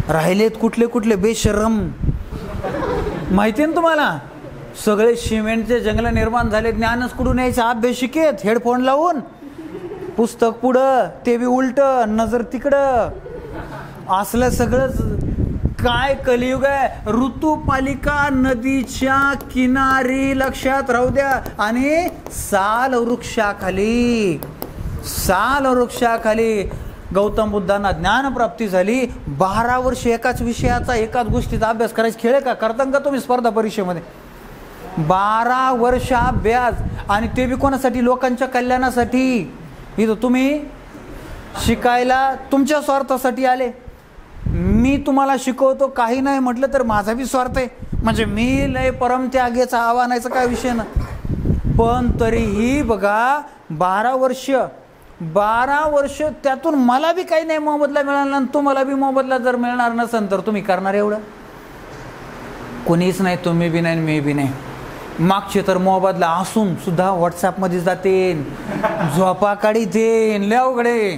राहिलेत कुठले कुठले बेशरम, माहिती ना तुम्हाला. सगळे सिमेंटचे जंगल निर्माण झाले. ज्ञानच कुठून यायचं, अभ्यासिकेत हेडफोन लावून, पुस्तक पुढं ते बी उलट, नजर तिकडं, असलं सगळंच. काय कलियुग आहे. ऋतुपालिका नदीच्या किनारी, लक्षात राहू द्या. आणि साल वृक्षाखाली, साल वृक्षाखाली गौतम बुद्धांना ज्ञानप्राप्ती झाली. 12 वर्ष एकाच विषयाचा एकाच गोष्टीचा अभ्यास करायचा खेळ का करता का तुम्ही स्पर्धा परीक्षेमध्ये. 12 वर्ष अभ्यास, आणि ते बी कोणासाठी, लोकांच्या कल्याणासाठी. इथं तुम्ही शिकायला तुमच्या स्वार्थासाठी आले. मी तुम्हाला शिकवतो, काही नाही म्हटलं तर माझा बी स्वार्थ आहे. म्हणजे मी लय परमत्यागेचा आव्हानाचा काय विषय ना. पण तरीही बघा 12 वर्ष त्यातून मला बी काही नाही मोबदला मिळाला, आणि तुम्हाला बी मोबदला जर मिळणार नसेल तर तुम्ही करणार एवढं. कोणीच नाही, तुम्ही बी नाही, मी बी नाही. मागचे तर मोबदला असून सुद्धा व्हॉट्सॲपमध्ये जाते, झोपा काढी देन, लय अवघडे.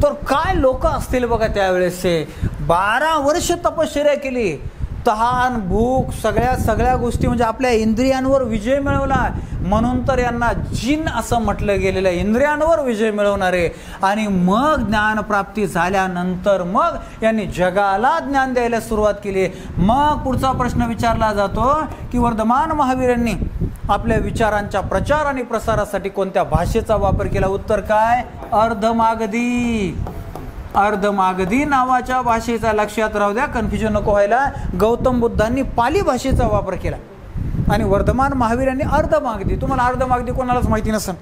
तर काय लोक असतील बघा त्यावेळेसचे. 12 वर्ष तपश्चर्या केली, तहान भूक सगळ्या गोष्टी, म्हणजे आपल्या इंद्रियांवर विजय मिळवला. म्हणून तर यांना जिन असं म्हटलं गेलेलं आहे, इंद्रियांवर विजय मिळवणारे. आणि मग ज्ञानप्राप्ती झाल्यानंतर मग यांनी जगाला ज्ञान द्यायला सुरुवात केली. मग पुढचा प्रश्न विचारला जातो की वर्धमान महावीरांनी आपल्या विचारांच्या प्रचार आणि प्रसारासाठी कोणत्या भाषेचा वापर केला. उत्तर काय, अर्धमागधी. अर्धमागधी नावाच्या भाषेचा, लक्षात राहू द्या, कन्फ्युजन नको व्हायला. गौतम बुद्धांनी पाली भाषेचा वापर केला आणि वर्धमान महावीरांनी अर्धमागधी. तुम्हाला अर्धमागधी कोणालाच माहिती नसेल.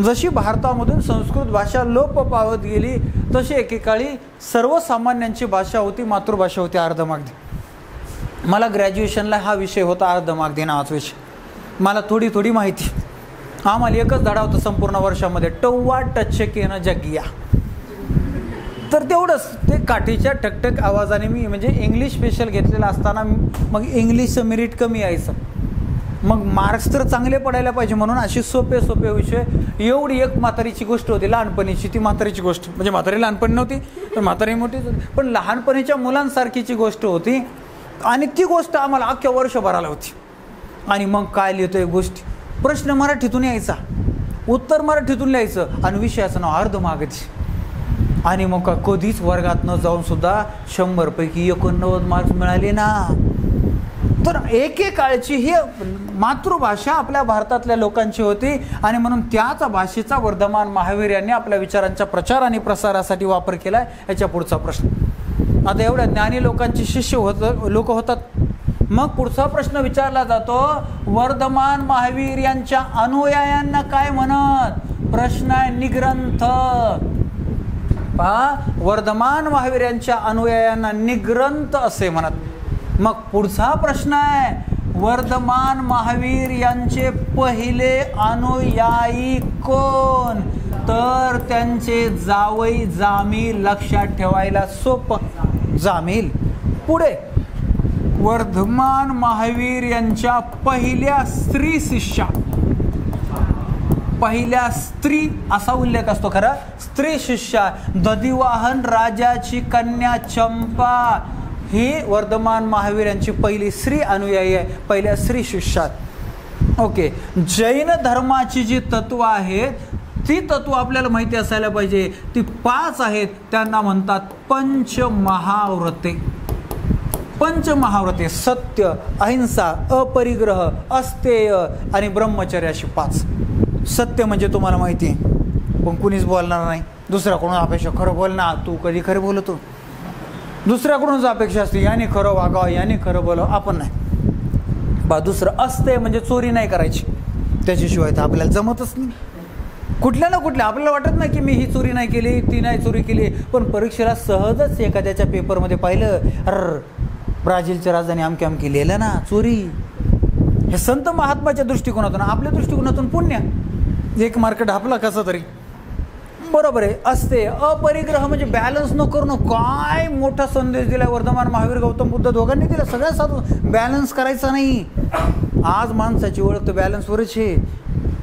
जशी भारतामधून संस्कृत भाषा लोप पावत गेली तशी एकेकाळी सर्वसामान्यांची भाषा होती, मातृभाषा होती अर्धमागधी. मला ग्रॅज्युएशनला हा विषय होता, अर्धमागधी नावाचा विषय. मला थोडी माहिती. आम्हाला एकच धडा होता संपूर्ण वर्षामध्ये, टव्वा टचकेनं जगिया. तर तेवढंच, ते काठीच्या ठकठक आवाजाने मी, म्हणजे इंग्लिश स्पेशल घेतलेलं असताना मग इंग्लिशचं मेरिट कमी यायचं. मग मार्क्स तर चांगले पडायला पाहिजे म्हणून अशी सोपे विषय. एवढी एक म्हातारीची गोष्ट होती लहानपणीची. ती म्हातारीची गोष्ट म्हणजे म्हातारी लहानपणी नव्हती, तर म्हातारी मोठी, पण लहानपणीच्या मुलांसारखीची गोष्ट होती. आणि ती गोष्ट आम्हाला अख्ख्या वर्षभराला होती. आणि मग काय लिहितोय गोष्टी, प्रश्न मराठीतून यायचा, उत्तर मराठीतून लिहायचं, आणि विषयाचं नाव अर्धमागधी. आणि मग कधीच वर्गात न जाऊन सुद्धा 100 पैकी 89 मार्क्स मिळाले ना. तर एकेकाळची ही मातृभाषा आपल्या भारतातल्या लोकांची होती. आणि म्हणून त्याच भाषेचा वर्धमान महावीर यांनी आपल्या विचारांच्या प्रचार आणि प्रसारासाठी वापर केला. याच्या पुढचा प्रश्न. आता एवढ्या ज्ञानी लोकांची शिष्य लोक होतात. मग पुढचा प्रश्न विचारला जातो, वर्धमान महावीर यांच्या अनुयायांना काय म्हणत. प्रश्न आहे निग्रंथ. पहा, वर्धमान महावीर यांच्या अनुयायांना निग्रंथ असे म्हणत. मग पुढचा प्रश्न आहे, वर्धमान महावीर यांचे पहिले अनुयायी कोण? तर त्यांचे जावई जामील. लक्षात ठेवायला सोपं, जामील. पुढे, वर्धमान महावीर यांच्या पहिल्या स्त्री शिष्या, पहिल्या स्त्री असा उल्लेख असतो खरा, स्त्री शिष्या दधिवाहन राजाची कन्या चंपा ही वर्धमान महावीर यांची पहिली स्त्री अनुयायी आहे, पहिल्या स्त्री शिष्यात. ओके. जैन धर्माची जी तत्व आहेत ती तत्व आपल्याला माहिती असायला पाहिजे. ती 5 आहेत. त्यांना म्हणतात पंचमहाव्रते. पंचमहाव्रते सत्य, अहिंसा, अपरिग्रह, अस्तेय आणि ब्रह्मचर्य अशी 5. सत्य म्हणजे तुम्हाला माहिती आहे, पण कुणीच बोलणार नाही. दुसऱ्याकडून अपेक्षा, खरं बोल ना, तू कधी खरं बोलतो. दुसऱ्याकडूनच अपेक्षा असते, याने खरं वागावं, याने खरं बोलावं, आपण नाही बा. दुसरं अस्तेय म्हणजे चोरी नाही करायची, त्याच्याशिवाय तर आपल्याला जमतच नाही. कुठल्या ना कुठल्या आपल्याला वाटत नाही की मी ही चोरी नाही केली, ती नाही चोरी केली, पण परीक्षेला सहजच एखाद्याच्या पेपरमध्ये पाहिलं, अर ब्राझीलच्या राजधानी अमकी अमकी लिहिलं ना, चोरी. हे संत महात्माच्या दृष्टिकोनातून, आपल्या दृष्टिकोनातून पुण्य. 1 मार्क ढापला कसं तरी, बरोबर आहे. असते अपरिग्रह म्हणजे बॅलन्स न करणं. काय मोठा संदेश दिलाय वर्धमान महावीर गौतम बुद्ध दोघांनी दिला. सगळ्यात साधून बॅलन्स करायचा नाही. आज माणसाची ओळख तर बॅलन्सवरच आहे.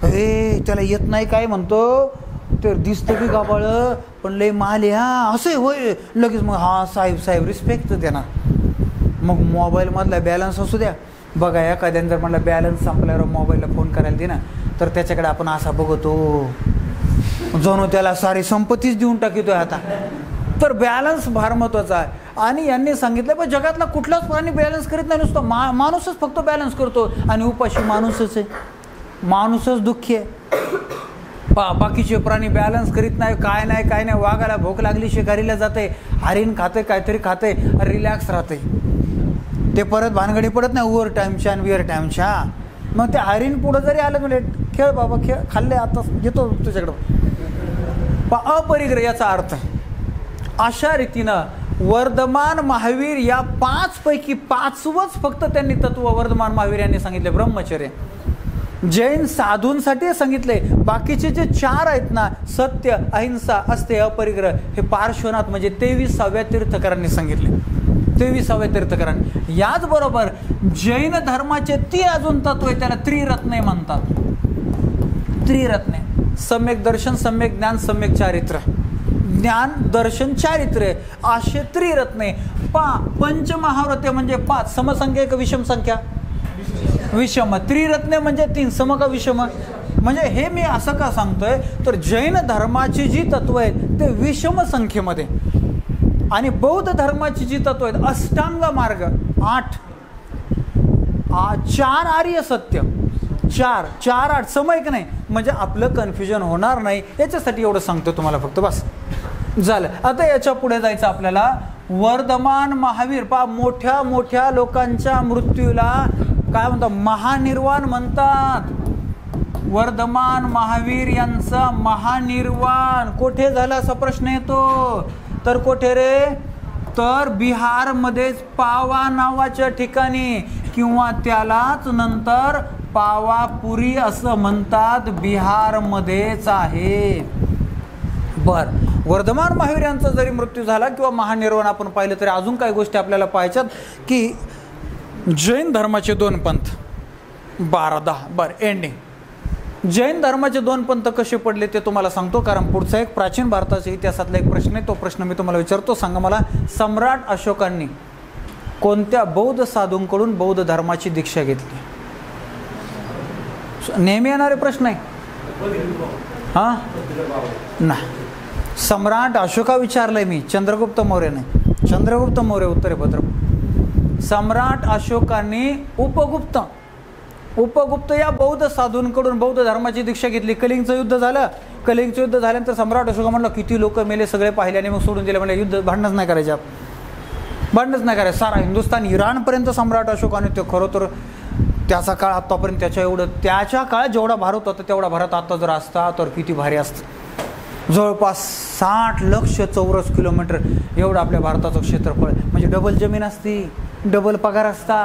हे त्याला येत नाही काय म्हणतो, तर दिसतं की गाबाळ, पण लय माल आहे हा, असे होय लगेच. मग हा साहेब साहेब रिस्पेक्ट देणार. मग मोबाईलमधला बॅलन्स असू द्या. बघा, एखाद्याने जर म्हटलं बॅलन्स संपल्यावर मोबाईलला फोन करायला दे ना, तर त्याच्याकडे आपण असा बघतो जणू त्याला सारी संपत्तीच देऊन टाकितोय आता. तर बॅलन्स फार महत्त्वाचा आहे. आणि यांनी सांगितलं पण जगातला कुठलाच प्राणी बॅलन्स करीत नाही, नुसतं माणूसच फक्त बॅलन्स करतो. आणि उपाशी माणूसच आहे, माणूसच दुःखी आहे. बाकीचे प्राणी बॅलन्स करीत नाही, काय नाही काय नाही. वाघाला भूक लागली शिकारीला जाते, हरिण खाते, काहीतरी खाते, रिलॅक्स राहते. ते परत भानगडी पडत नाही ओव्हर टाईमच्या आणि विअर टाईमच्या. मग ते हरिण पुढं जरी आलं म्हणजे खेळ बाबा खेळ, खाल्ले आता येतो तुझ्याकडं. अपरिग्रह याचा अर्थ अशा रीतीनं वर्धमान महावीर या 5 पैकी 5वंच फक्त त्यांनी तत्व वर्धमान महावीर यांनी सांगितले, ब्रह्मचर्य. जैन साधूंसाठी सांगितले. बाकीचे जे 4 आहेत ना, सत्य, अहिंसा, अस्तेय, अपरिग्रह, हे पार्श्वनाथ म्हणजे 23व्या तीर्थकरांनी सांगितले. 23व्या तीर्थकरांनी. याचबरोबर जैन धर्माचे 3 अजून तत्व आहे, त्याला त्रिरत्ने म्हणतात. त्रिरत्ने, सम्यक दर्शन, सम्यक ज्ञान, सम्यक चारित्र्य. ज्ञान, दर्शन, चारित्र्य असे त्रिरत्ने. पंचमहाव्रते म्हणजे 5. समसंख्या का विषम संख्या? विषम. त्रिरत्ने म्हणजे 3. सम का विषम? म्हणजे हे मी असं का सांगतोय, तर जैन धर्माची जी तत्व आहेत ते विषम संख्येमध्ये, आणि बौद्ध धर्माची जी तत्व आहेत अष्टांग मार्ग 8, 4 आर्य सत्य, 4 8 समय की नाही. म्हणजे आपलं कन्फ्युजन होणार नाही याच्यासाठी एवढं सांगतो तुम्हाला फक्त, बस झालं. आता याच्या पुढे जायचं आपल्याला. वर्धमान महावीर मोठ्या मोठ्या लोकांच्या मृत्यूला काय म्हणतात, महानिर्वाण म्हणतात. वर्धमान महावीर यांचा महानिर्वाण कुठे झाला असा प्रश्न येतो. तर कुठे रे, तर बिहारमध्येच पावा नावाच्या ठिकाणी, किंवा त्यालाच नंतर पावापुरी असं म्हणतात, बिहारमध्येच आहे. बर, वर्धमान महावीर यांचा जरी मृत्यू झाला किंवा महानिर्वाण आपण पाहिलं, तरी अजून काही गोष्टी आपल्याला पाहायच्यात की जैन धर्माचे 2 पंथ 12-10. बरं, एंडिंग. जैन धर्माचे 2 पंथ कसे पडले ते तुम्हाला सांगतो, कारण पुढचा एक प्राचीन भारताच्या इतिहासातला एक प्रश्न आहे. तो प्रश्न मी तुम्हाला विचारतो. सांगा मला, सम्राट अशोकांनी कोणत्या बौद्ध साधूंकडून बौद्ध धर्माची दीक्षा घेतली? नेहमी येणारे प्रश्न आहे. हां ना, सम्राट अशोका विचारलंय मी, चंद्रगुप्त मौर्य नाही. चंद्रगुप्त मौर्य उत्तरे भद्र. सम्राट अशोकांनी उपगुप्त या बौद्ध साधूंकडून बौद्ध धर्माची दीक्षा घेतली. कलिंगचं युद्ध झालं. कलिंगचं युद्ध झाल्यानंतर सम्राट अशोका म्हणलं किती लोक मेले, सगळे पाहिल्याने मग सोडून दिले. म्हणजे युद्ध, भांडणच नाही करायचे, भांडणच नाही करायचं. सारा हिंदुस्थान, इराणपर्यंत सम्राट अशोकाने ते खरं तर त्याचा काळ आत्तापर्यंत त्याच्या काळात जेवढा भारत होता तेवढा भारत आता जर असता तर किती भारी असतं. जवळपास 60 लक्ष चौरस किलोमीटर एवढं आपल्या भारताचं क्षेत्रफळ. म्हणजे डबल जमीन असती, डबल पगार असता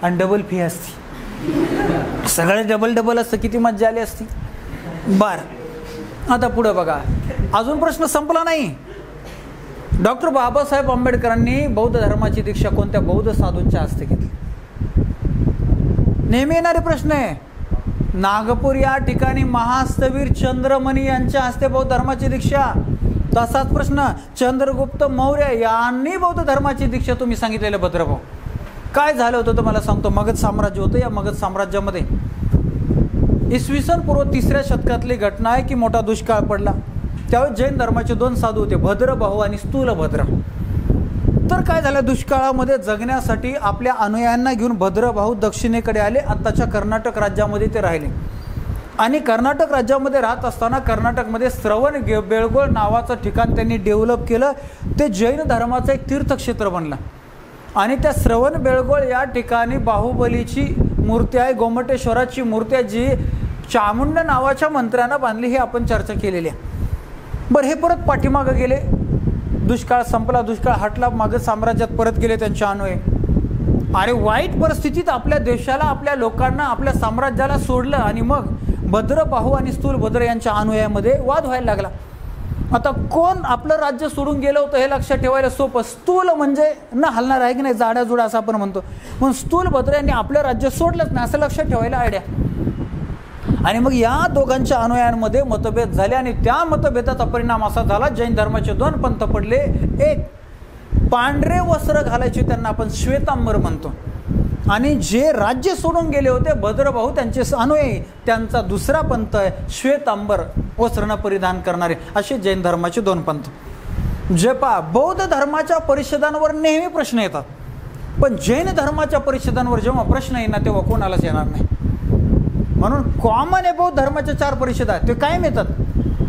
आणि डबल फी असती. सगळे डबल डबल असतं, किती मज्जा आली असती. आता पुढे बघा, अजून प्रश्न संपला नाही. डॉक्टर बाबासाहेब आंबेडकरांनी बौद्ध धर्माची दीक्षा कोणत्या बौद्ध साधूंच्या हस्ते घेतली? नेहमी येणारे प्रश्न आहे. नागपूर या ठिकाणी महास्तवीर चंद्रमणी यांच्या हस्ते बौद्ध धर्माची दीक्षा. तसाच प्रश्न, चंद्रगुप्त मौर्य यांनी बौद्ध धर्माची दीक्षा तुम्ही सांगितलेलं भद्रभाऊ. काय झालं होतं तर मला सांगतो. मगध साम्राज्य होतं. या मगध साम्राज्यामध्ये इसवी सन पूर्व 3ऱ्या शतकातली घटना आहे की मोठा दुष्काळ पडला. त्यावेळी जैन धर्माचे 2 साधू होते, भद्रभाऊ आणि स्थूलभद्र. तर काय झालं, दुष्काळामध्ये जगण्यासाठी आपल्या अनुयायांना घेऊन भद्रभाऊ दक्षिणेकडे आले. आत्ताच्या कर्नाटक राज्यामध्ये ते राहिले. आणि कर्नाटक राज्यामध्ये राहत असताना कर्नाटकमध्ये श्रवण बेळगोळ नावाचं ठिकाण त्यांनी डेव्हलप केलं. ते जैन धर्माचं एक तीर्थक्षेत्र बनलं. आणि त्या श्रवण बेळगोळ या ठिकाणी बाहुबलीची मूर्ती आहे, गोमटेश्वराची मूर्ती आहे, जी चामुंड नावाच्या मंत्र्यानं बांधली. ही आपण चर्चा केलेली आहे. हे परत पाठीमागं गेले. दुष्काळ संपला, दुष्काळ हटला, मागं साम्राज्यात परत गेले त्यांचे अनुयायी. आणि वाईट परिस्थितीत आपल्या देशाला, आपल्या लोकांना, आपल्या साम्राज्याला सोडलं. आणि मग भद्रबाहू आणि स्थूलभद्र यांच्या अनुयायामध्ये वाद व्हायला लागला. आता कोण आपलं राज्य सोडून गेलं होतं हे लक्षात ठेवायला सोपं. स्थूल म्हणजे न हलणार आहे की नाही, जाडाजुडा असं आपण म्हणतो. म्हणून स्थूलभद्र यांनी आपलं राज्य सोडलंच नाही असं लक्षात ठेवायला आयडिया. आणि मग या दोघांच्या अनुयायांमध्ये मतभेद झाले. आणि त्या मतभेदाचा परिणाम असा झाला, जैन धर्माचे 2 पंथ पडले. एक, पांढरे वस्त्र घालायचे, त्यांना आपण श्वेतांबर म्हणतो. आणि जे राज्य सोडून गेले होते भद्रभाऊ त्यांचे अनुयायी, त्यांचा दुसरा पंथ आहे श्वेतांबर वस्त्र परिधान करणारे. असे जैन धर्माचे 2 पंथ. जे बौद्ध धर्माच्या परिषदांवर नेहमी प्रश्न येतात, पण जैन धर्माच्या परिषदांवर जेव्हा प्रश्न येणार तेव्हा कोणालाच येणार नाही. म्हणून कॉमन आहे बौद्ध धर्माच्या 4 परिषदा ते कायम येतात.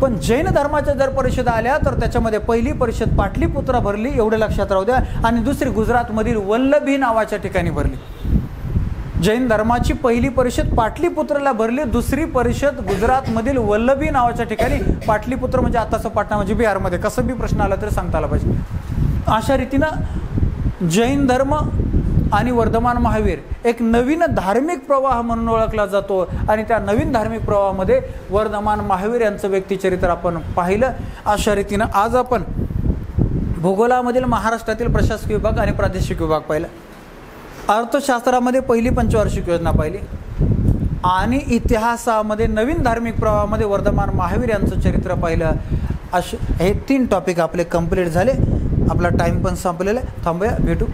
पण जैन धर्माच्या जर परिषदा आल्या तर त्याच्यामध्ये पहिली परिषद पाटलीपुत्रा भरली, एवढे लक्षात राहू द्या. आणि दुसरी गुजरातमधील वल्लभी नावाच्या ठिकाणी भरली. जैन धर्माची पहिली परिषद पाटलीपुत्रला भरली, दुसरी परिषद गुजरातमधील वल्लभी नावाच्या ठिकाणी. पाटलीपुत्र म्हणजे आताचं पाटणा म्हणजे बिहारमध्ये. कसं बी प्रश्न आला तरी सांगता आला पाहिजे. अशा रीतीनं जैन धर्म आणि वर्धमान महावीर एक नवीन धार्मिक प्रवाह म्हणून ओळखला जातो. आणि त्या नवीन धार्मिक प्रवाहामध्ये वर्धमान महावीर यांचं व्यक्तिचरित्र आपण पाहिलं. अशा रीतीनं आज आपण भूगोलामधील महाराष्ट्रातील प्रशासकीय विभाग आणि प्रादेशिक विभाग पाहिला. अर्थशास्त्रामध्ये पहिली पंचवार्षिक योजना पाहिली. आणि इतिहासामध्ये नवीन धार्मिक प्रवाहामध्ये वर्धमान महावीर यांचं चरित्र पाहिलं. असे हे 3 टॉपिक आपले कंप्लीट झाले. आपला टाईम पण संपलेला आहे. थांबूया, भेटू.